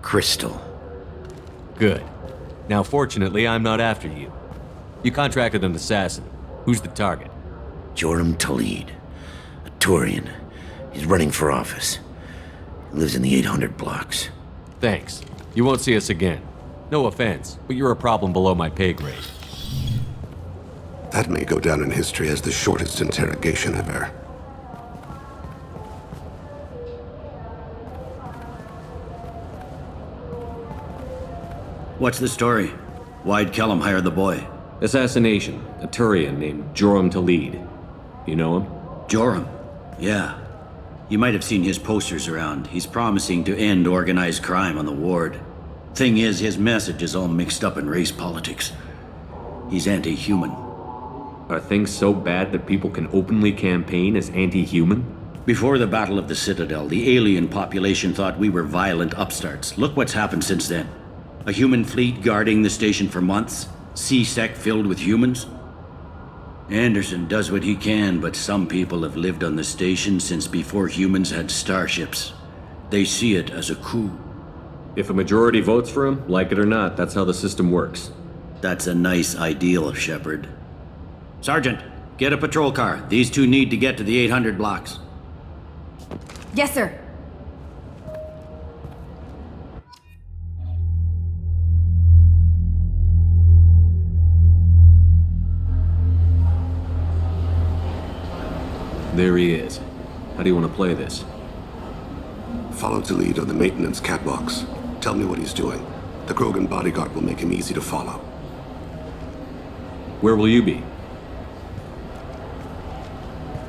Crystal. Good. Now, fortunately, I'm not after you. You contracted an assassin. Who's the target? Joram Talid. A Turian. He's running for office. He lives in the 800 blocks. Thanks. You won't see us again. No offense, but you're a problem below my pay grade. That may go down in history as the shortest interrogation ever. What's the story? Why'd Kellum hire the boy? Assassination. A Turian named Joram Talid. You know him? Joram? Yeah. You might have seen his posters around. He's promising to end organized crime on the ward. Thing is, his message is all mixed up in race politics. He's anti-human. Are things so bad that people can openly campaign as anti-human? Before the Battle of the Citadel, the alien population thought we were violent upstarts. Look what's happened since then. A human fleet guarding the station for months. C-Sec filled with humans. Anderson does what he can, but some people have lived on the station since before humans had starships. They see it as a coup. If a majority votes for him, like it or not, that's how the system works. That's a nice ideal, Shepard. Sergeant, get a patrol car. These two need to get to the 800 blocks. Yes, sir. There he is. How do you want to play this? Follow Talid on the maintenance catwalks. Tell me what he's doing. The Krogan bodyguard will make him easy to follow. Where will you be?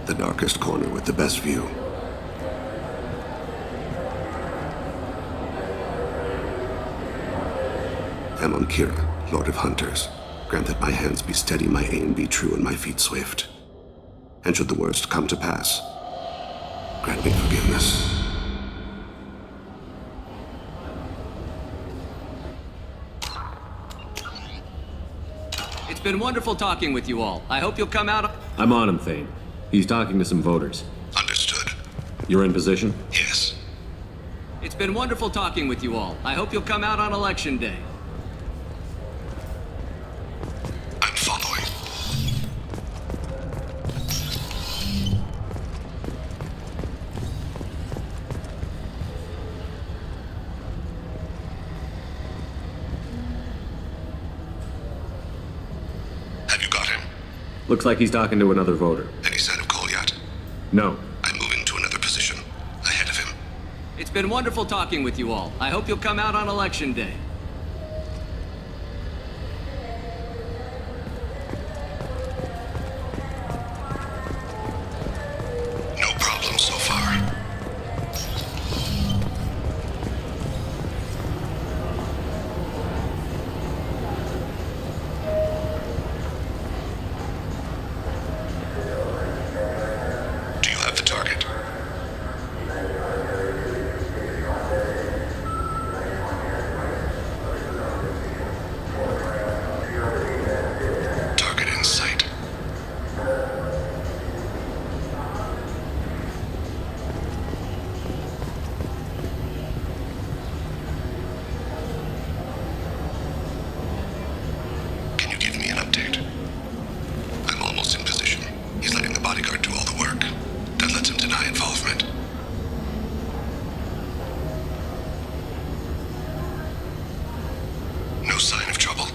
The darkest corner with the best view. Amon Kira, Lord of Hunters. Grant that my hands be steady, my aim be true, and my feet swift. And should the worst come to pass, grant me forgiveness. It's been wonderful talking with you all. I hope you'll come out. I'm on him, Thane. He's talking to some voters. Understood. You're in position? Yes. It's been wonderful talking with you all. I hope you'll come out on Election Day. I'm following. Have you got him? Looks like he's talking to another voter. Any sign of Kolyat? No. I'm moving to another position. Ahead of him. It's been wonderful talking with you all. I hope you'll come out on Election Day. No problem so far. Do you have the target? Target in sight. Can you give me an update? I'm almost in position. He's letting the bodyguard do all the work. That lets him deny involvement. No sign of trouble.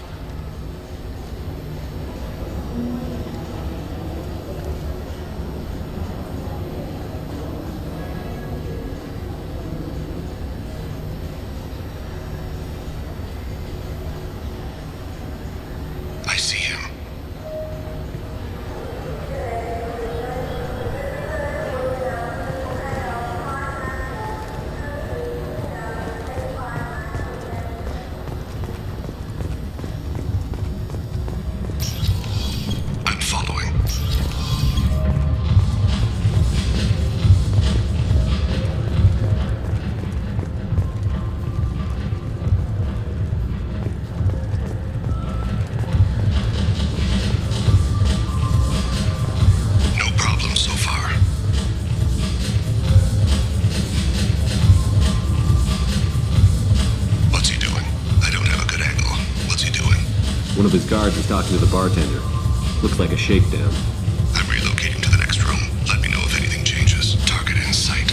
of his guards is talking to the bartender. Looks like a shakedown. I'm relocating to the next room. Let me know if anything changes. Target in sight.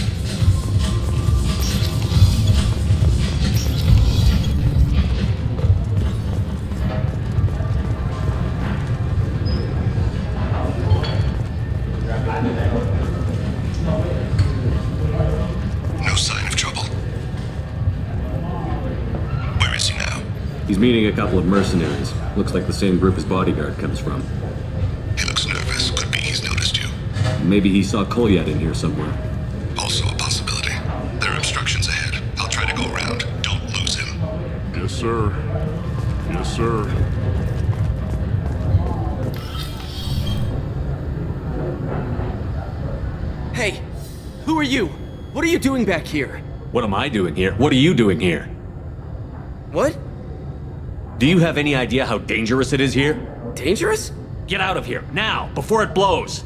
No sign of trouble. Where is he now? He's meeting a couple of mercenaries. Looks like the same group his bodyguard comes from. He looks nervous. Could be he's noticed you. Maybe he saw Kolyat in here somewhere. Also a possibility. There are obstructions ahead. I'll try to go around. Don't lose him. Yes, sir. Yes, sir. Hey, who are you? What are you doing back here? What am I doing here? What are you doing here? What? Do you have any idea how dangerous it is here? Dangerous? Get out of here, now, before it blows!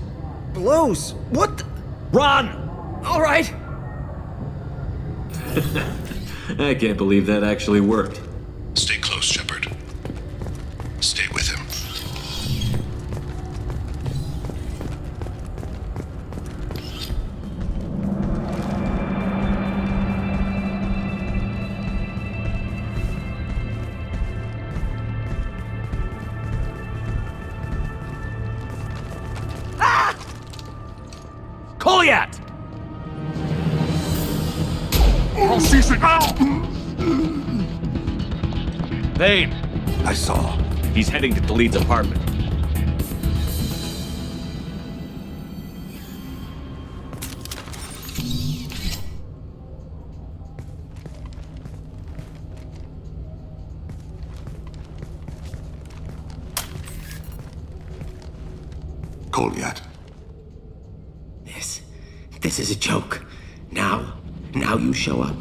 Blows? What the? Run! Alright! I can't believe that actually worked. Stay close, Shepard. Stay with him. Kolyat! Oh, C6! Ow! Thane! I saw. He's heading to Talid's apartment. Kolyat. This is a joke. Now you show up.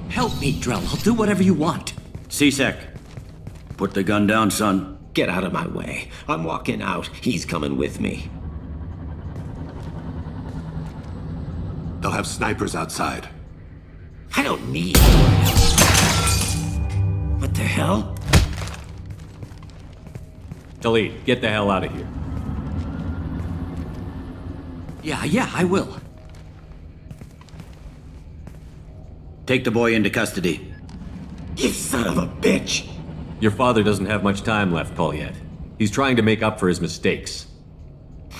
Help me, Drell. I'll do whatever you want. C-Sec, put the gun down, son. Get out of my way. I'm walking out. He's coming with me. They'll have snipers outside. I don't need... What the hell? Talid, get the hell out of here. Yeah, I will. Take the boy into custody. You son of a bitch! Your father doesn't have much time left, Kolyat. He's trying to make up for his mistakes.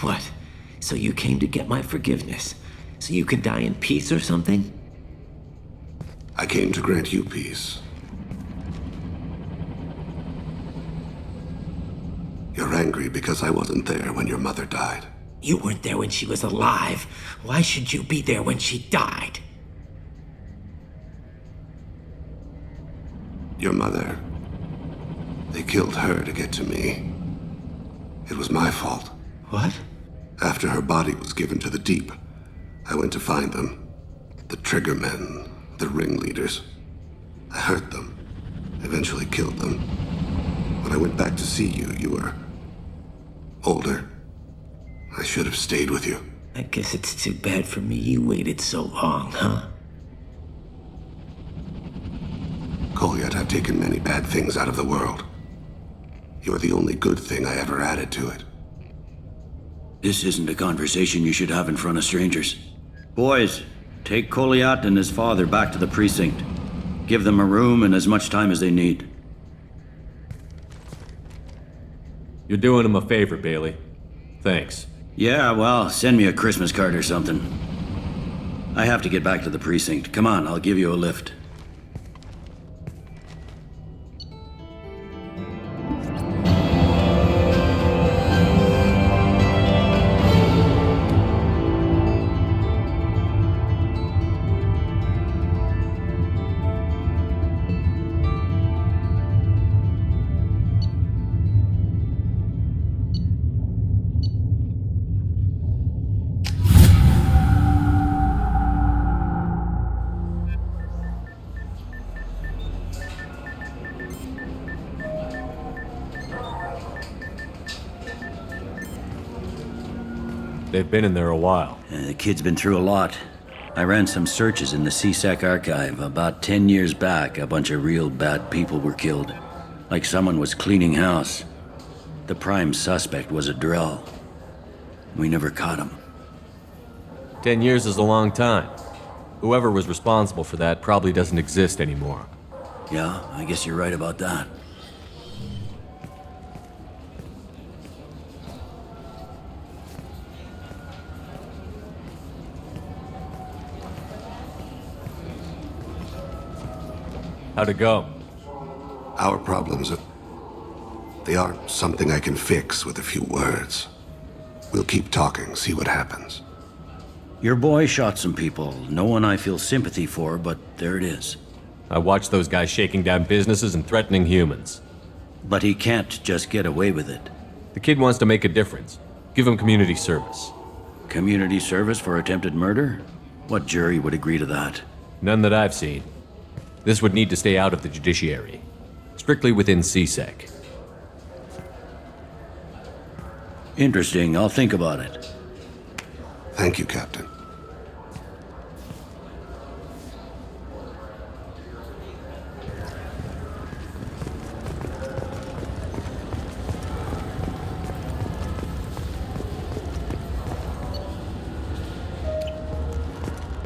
What? So you came to get my forgiveness? So you can die in peace or something? I came to grant you peace. You're angry because I wasn't there when your mother died. You weren't there when she was alive. Why should you be there when she died? Your mother. They killed her to get to me. It was my fault. What? After her body was given to the Deep, I went to find them. The Triggermen, the ringleaders. I hurt them. Eventually killed them. When I went back to see you, you were... older. I should have stayed with you. I guess it's too bad for me you waited so long, huh? Kolyat, I've taken many bad things out of the world. You're the only good thing I ever added to it. This isn't a conversation you should have in front of strangers. Boys, take Kolyat and his father back to the precinct. Give them a room and as much time as they need. You're doing him a favor, Bailey. Thanks. Yeah, well, send me a Christmas card or something. I have to get back to the precinct. Come on, I'll give you a lift. They've been in there a while. The kid's been through a lot. I ran some searches in the C-Sec archive. About 10 years back, a bunch of real bad people were killed. Like someone was cleaning house. The prime suspect was a Drell. We never caught him. 10 years is a long time. Whoever was responsible for that probably doesn't exist anymore. Yeah, I guess you're right about that. How'd it go? Our problems they aren't something I can fix with a few words. We'll keep talking, see what happens. Your boy shot some people. No one I feel sympathy for, but there it is. I watched those guys shaking down businesses and threatening humans. But he can't just get away with it. The kid wants to make a difference. Give him community service. Community service for attempted murder? What jury would agree to that? None that I've seen. This would need to stay out of the judiciary. Strictly within C-Sec. Interesting. I'll think about it. Thank you, Captain.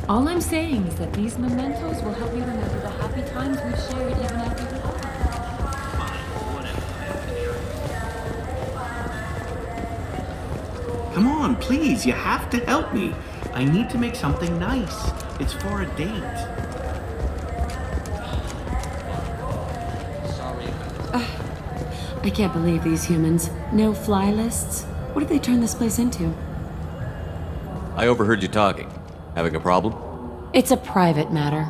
All I'm saying is that these mementos will help you remember the happy times we've shared even after the war. Come on, please, you have to help me. I need to make something nice. It's for a date. I can't believe these humans. No fly lists? What did they turn this place into? I overheard you talking. Having a problem? It's a private matter.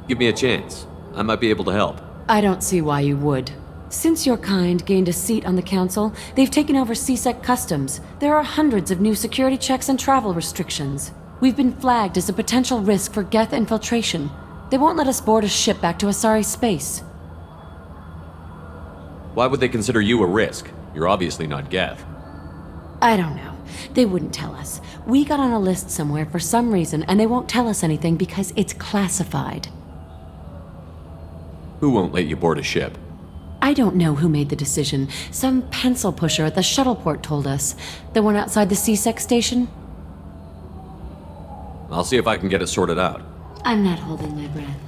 Give me a chance. I might be able to help. I don't see why you would. Since your kind gained a seat on the council, they've taken over C-Sec customs. There are hundreds of new security checks and travel restrictions. We've been flagged as a potential risk for Geth infiltration. They won't let us board a ship back to Asari space. Why would they consider you a risk? You're obviously not Geth. I don't know. They wouldn't tell us. We got on a list somewhere for some reason, and they won't tell us anything because it's classified. Who won't let you board a ship? I don't know who made the decision. Some pencil pusher at the shuttle port told us. The one outside the C-Sec station? I'll see if I can get it sorted out. I'm not holding my breath.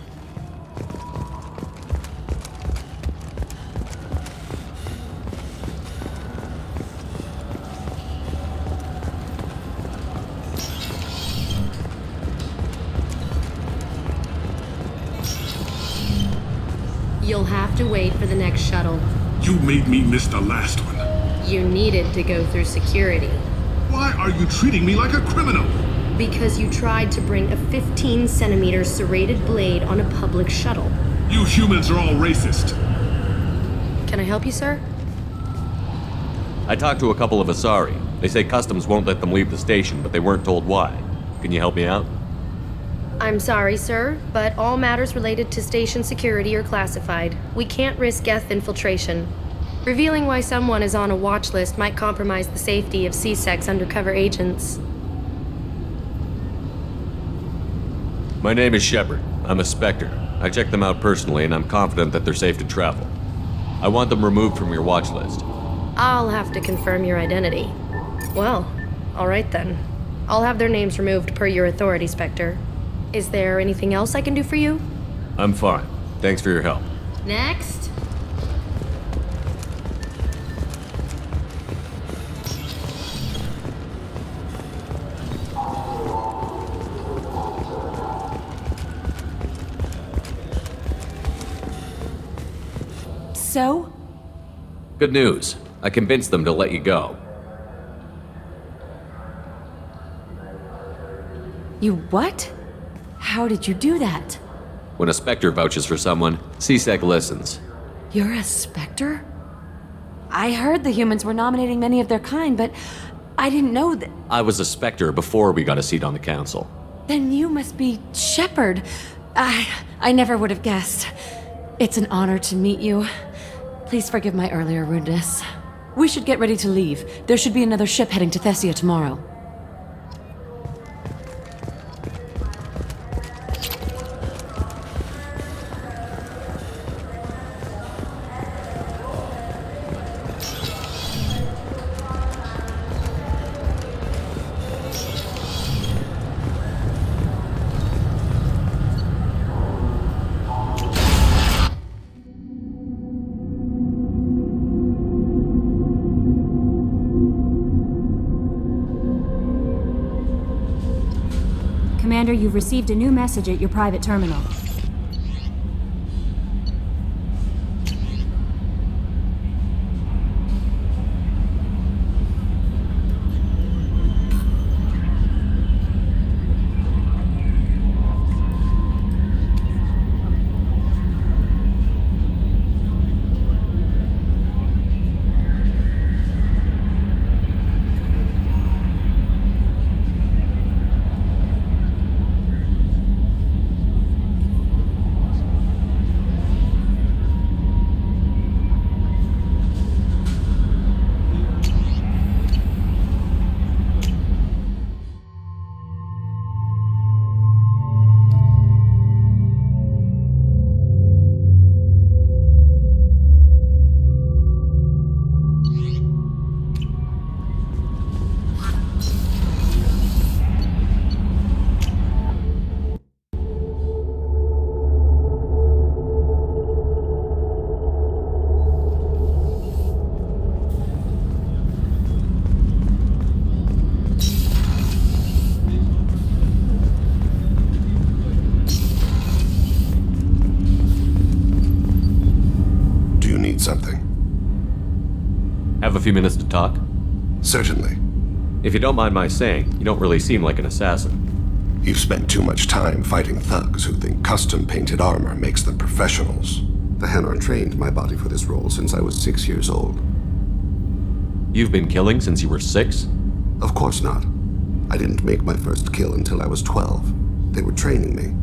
You'll have to wait for the next shuttle. You made me miss the last one. You needed to go through security. Why are you treating me like a criminal? Because you tried to bring a 15-centimeter serrated blade on a public shuttle. You humans are all racist. Can I help you, sir? I talked to a couple of Asari. They say customs won't let them leave the station, but they weren't told why. Can you help me out? I'm sorry, sir, but all matters related to station security are classified. We can't risk Geth infiltration. Revealing why someone is on a watch list might compromise the safety of C-Sec's undercover agents. My name is Shepard. I'm a Spectre. I checked them out personally, and I'm confident that they're safe to travel. I want them removed from your watch list. I'll have to confirm your identity. Well, all right then. I'll have their names removed per your authority, Spectre. Is there anything else I can do for you? I'm fine. Thanks for your help. Next. So? Good news. I convinced them to let you go. You what? How did you do that? When a Spectre vouches for someone, C-Sec listens. You're a Spectre? I heard the humans were nominating many of their kind, but I didn't know that. I was a Spectre before we got a seat on the council. Then you must be Shepard. I never would have guessed. It's an honor to meet you. Please forgive my earlier rudeness. We should get ready to leave. There should be another ship heading to Thessia tomorrow. Commander, you've received a new message at your private terminal. Have a few minutes to talk? Certainly. If you don't mind my saying, you don't really seem like an assassin. You've spent too much time fighting thugs who think custom-painted armor makes them professionals. The Hanar trained my body for this role since I was 6 years old. You've been killing since you were 6? Of course not. I didn't make my first kill until I was 12. They were training me.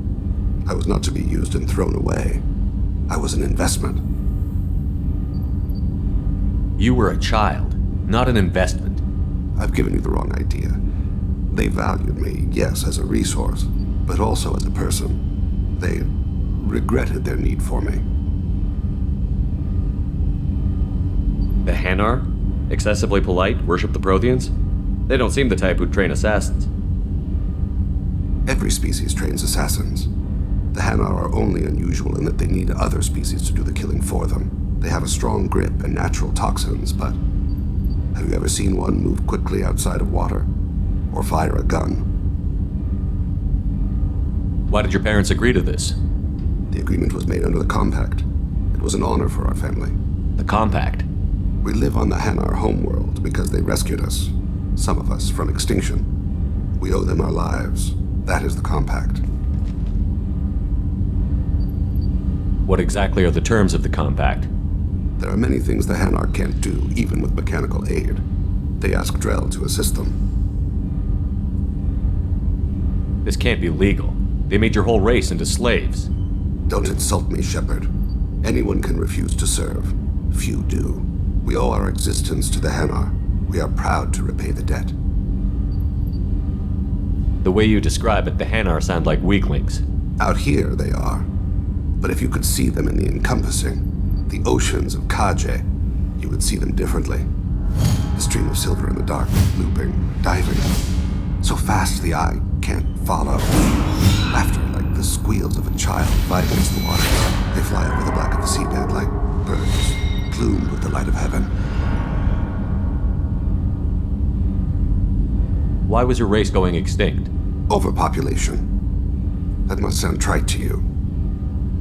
I was not to be used and thrown away. I was an investment. You were a child, not an investment. I've given you the wrong idea. They valued me, yes, as a resource, but also as a person. They regretted their need for me. The Hanar? Excessively polite, worship the Protheans? They don't seem the type who'd train assassins. Every species trains assassins. The Hanar are only unusual in that they need other species to do the killing for them. They have a strong grip and natural toxins, but have you ever seen one move quickly outside of water? Or fire a gun? Why did your parents agree to this? The agreement was made under the Compact. It was an honor for our family. The Compact? We live on the Hanar homeworld because they rescued us, some of us, from extinction. We owe them our lives. That is the Compact. What exactly are the terms of the Compact? There are many things the Hanar can't do, even with mechanical aid. They ask Drell to assist them. This can't be legal. They made your whole race into slaves. Don't insult me, Shepard. Anyone can refuse to serve. Few do. We owe our existence to the Hanar. We are proud to repay the debt. The way you describe it, the Hanar sound like weaklings. Out here, they are. But if you could see them in the encompassing, the oceans of Kaje, you would see them differently. A stream of silver in the dark, looping, diving. So fast the eye can't follow. Laughter like the squeals of a child fighting against the water. They fly over the black of the seabed like birds, plumed with the light of heaven. Why was your race going extinct? Overpopulation. That must sound trite to you.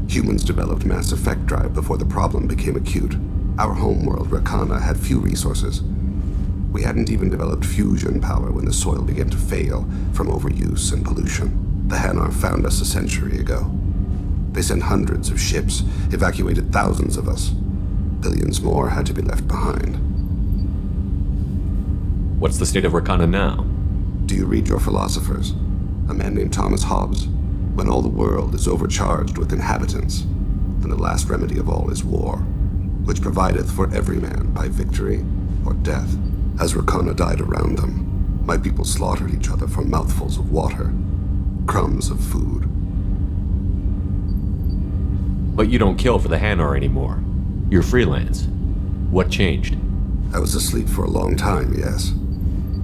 Humans developed mass effect drive before the problem became acute. Our homeworld, Rakana, had few resources. We hadn't even developed fusion power when the soil began to fail from overuse and pollution. The Hanar found us a century ago. They sent hundreds of ships, evacuated thousands of us. Billions more had to be left behind. What's the state of Rakana now? Do you read your philosophers? A man named Thomas Hobbes. When all the world is overcharged with inhabitants, then the last remedy of all is war, which provideth for every man by victory or death. As Rakana died around them, my people slaughtered each other for mouthfuls of water, crumbs of food. But you don't kill for the Hanar anymore. You're freelance. What changed? I was asleep for a long time, yes.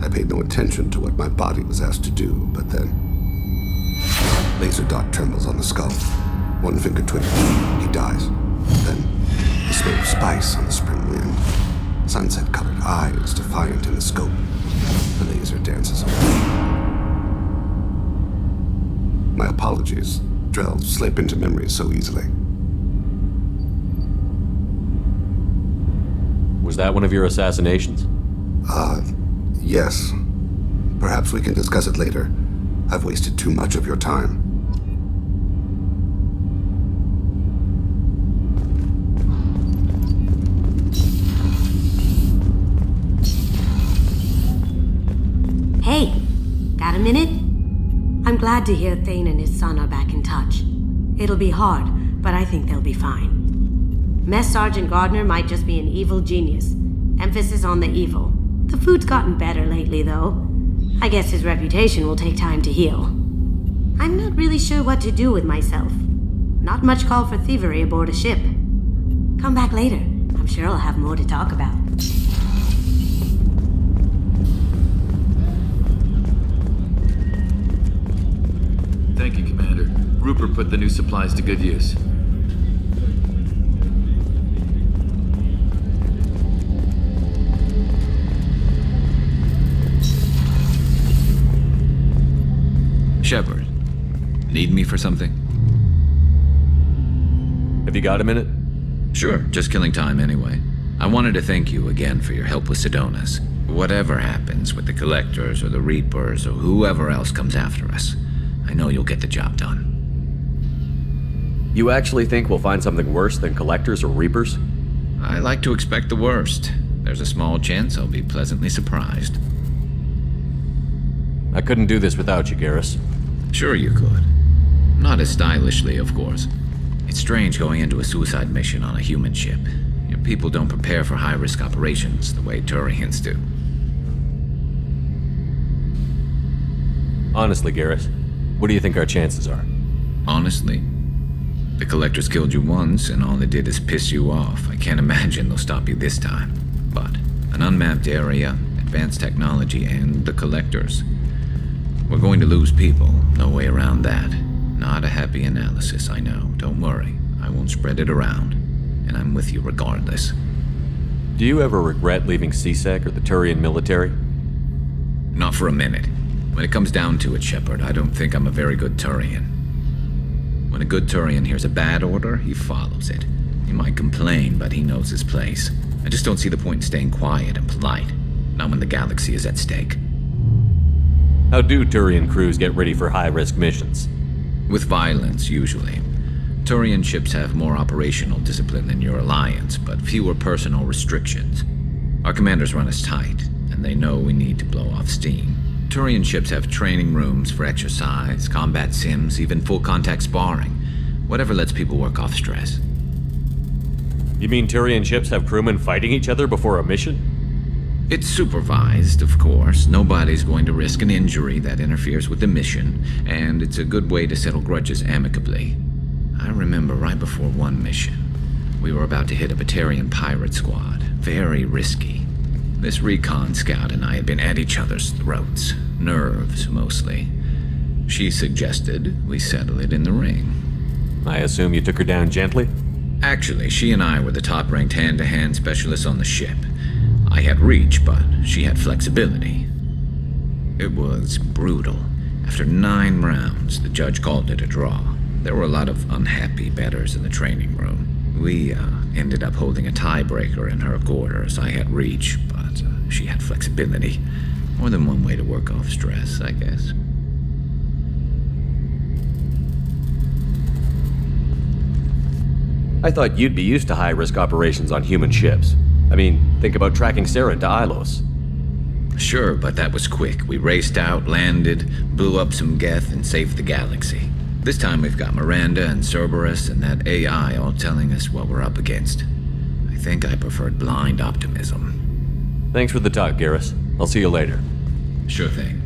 I paid no attention to what my body was asked to do, but then laser dot trembles on the skull. One finger twitch, he dies. Then the smell of spice on the spring wind. Sunset-colored eyes defiant in the scope. The laser dances away. apologies. Drell slip into memory so easily. Was that one of your assassinations? Yes. Perhaps we can discuss it later. I've wasted too much of your time. Hey, got a minute? I'm glad to hear Thane and his son are back in touch. It'll be hard, but I think they'll be fine. Mess Sergeant Gardner might just be an evil genius. Emphasis on the evil. The food's gotten better lately, though. I guess his reputation will take time to heal. I'm not really sure what to do with myself. Not much call for thievery aboard a ship. Come back later. I'm sure I'll have more to talk about. Thank you, Commander. Rupert put the new supplies to good use. Shepard, need me for something? Have you got a minute? Sure, just killing time anyway. I wanted to thank you again for your help with Sedonis. Whatever happens with the Collectors or the Reapers or whoever else comes after us, I know you'll get the job done. You actually think we'll find something worse than Collectors or Reapers? I like to expect the worst. There's a small chance I'll be pleasantly surprised. I couldn't do this without you, Garrus. Sure you could. Not as stylishly, of course. It's strange going into a suicide mission on a human ship. Your people don't prepare for high-risk operations the way Turians do. Honestly, Garrus, what do you think our chances are? Honestly? The Collectors killed you once, and all they did is piss you off. I can't imagine they'll stop you this time. But an unmapped area, advanced technology, and the Collectors. We're going to lose people. No way around that. Not a happy analysis, I know. Don't worry. I won't spread it around. And I'm with you regardless. Do you ever regret leaving C-Sec or the Turian military? Not for a minute. When it comes down to it, Shepard, I don't think I'm a very good Turian. When a good Turian hears a bad order, he follows it. He might complain, but he knows his place. I just don't see the point in staying quiet and polite. Not when the galaxy is at stake. How do Turian crews get ready for high-risk missions? With violence, usually. Turian ships have more operational discipline than your alliance, but fewer personal restrictions. Our commanders run us tight, and they know we need to blow off steam. Turian ships have training rooms for exercise, combat sims, even full-contact sparring. Whatever lets people work off stress. You mean Turian ships have crewmen fighting each other before a mission? It's supervised, of course. Nobody's going to risk an injury that interferes with the mission, and it's a good way to settle grudges amicably. I remember right before one mission, we were about to hit a Batarian pirate squad. Very risky. This recon scout and I had been at each other's throats. Nerves, mostly. She suggested we settle it in the ring. I assume you took her down gently? Actually, she and I were the top-ranked hand-to-hand specialists on the ship. I had reach, but she had flexibility. It was brutal. After 9 rounds, the judge called it a draw. There were a lot of unhappy bettors in the training room. We ended up holding a tiebreaker in her quarters. I had reach, but she had flexibility. More than one way to work off stress, I guess. I thought you'd be used to high-risk operations on human ships. I mean, think about tracking Sarah to Ilos. Sure, but that was quick. We raced out, landed, blew up some Geth, and saved the galaxy. This time we've got Miranda and Cerberus and that AI all telling us what we're up against. I think I preferred blind optimism. Thanks for the talk, Garrus. I'll see you later. Sure thing.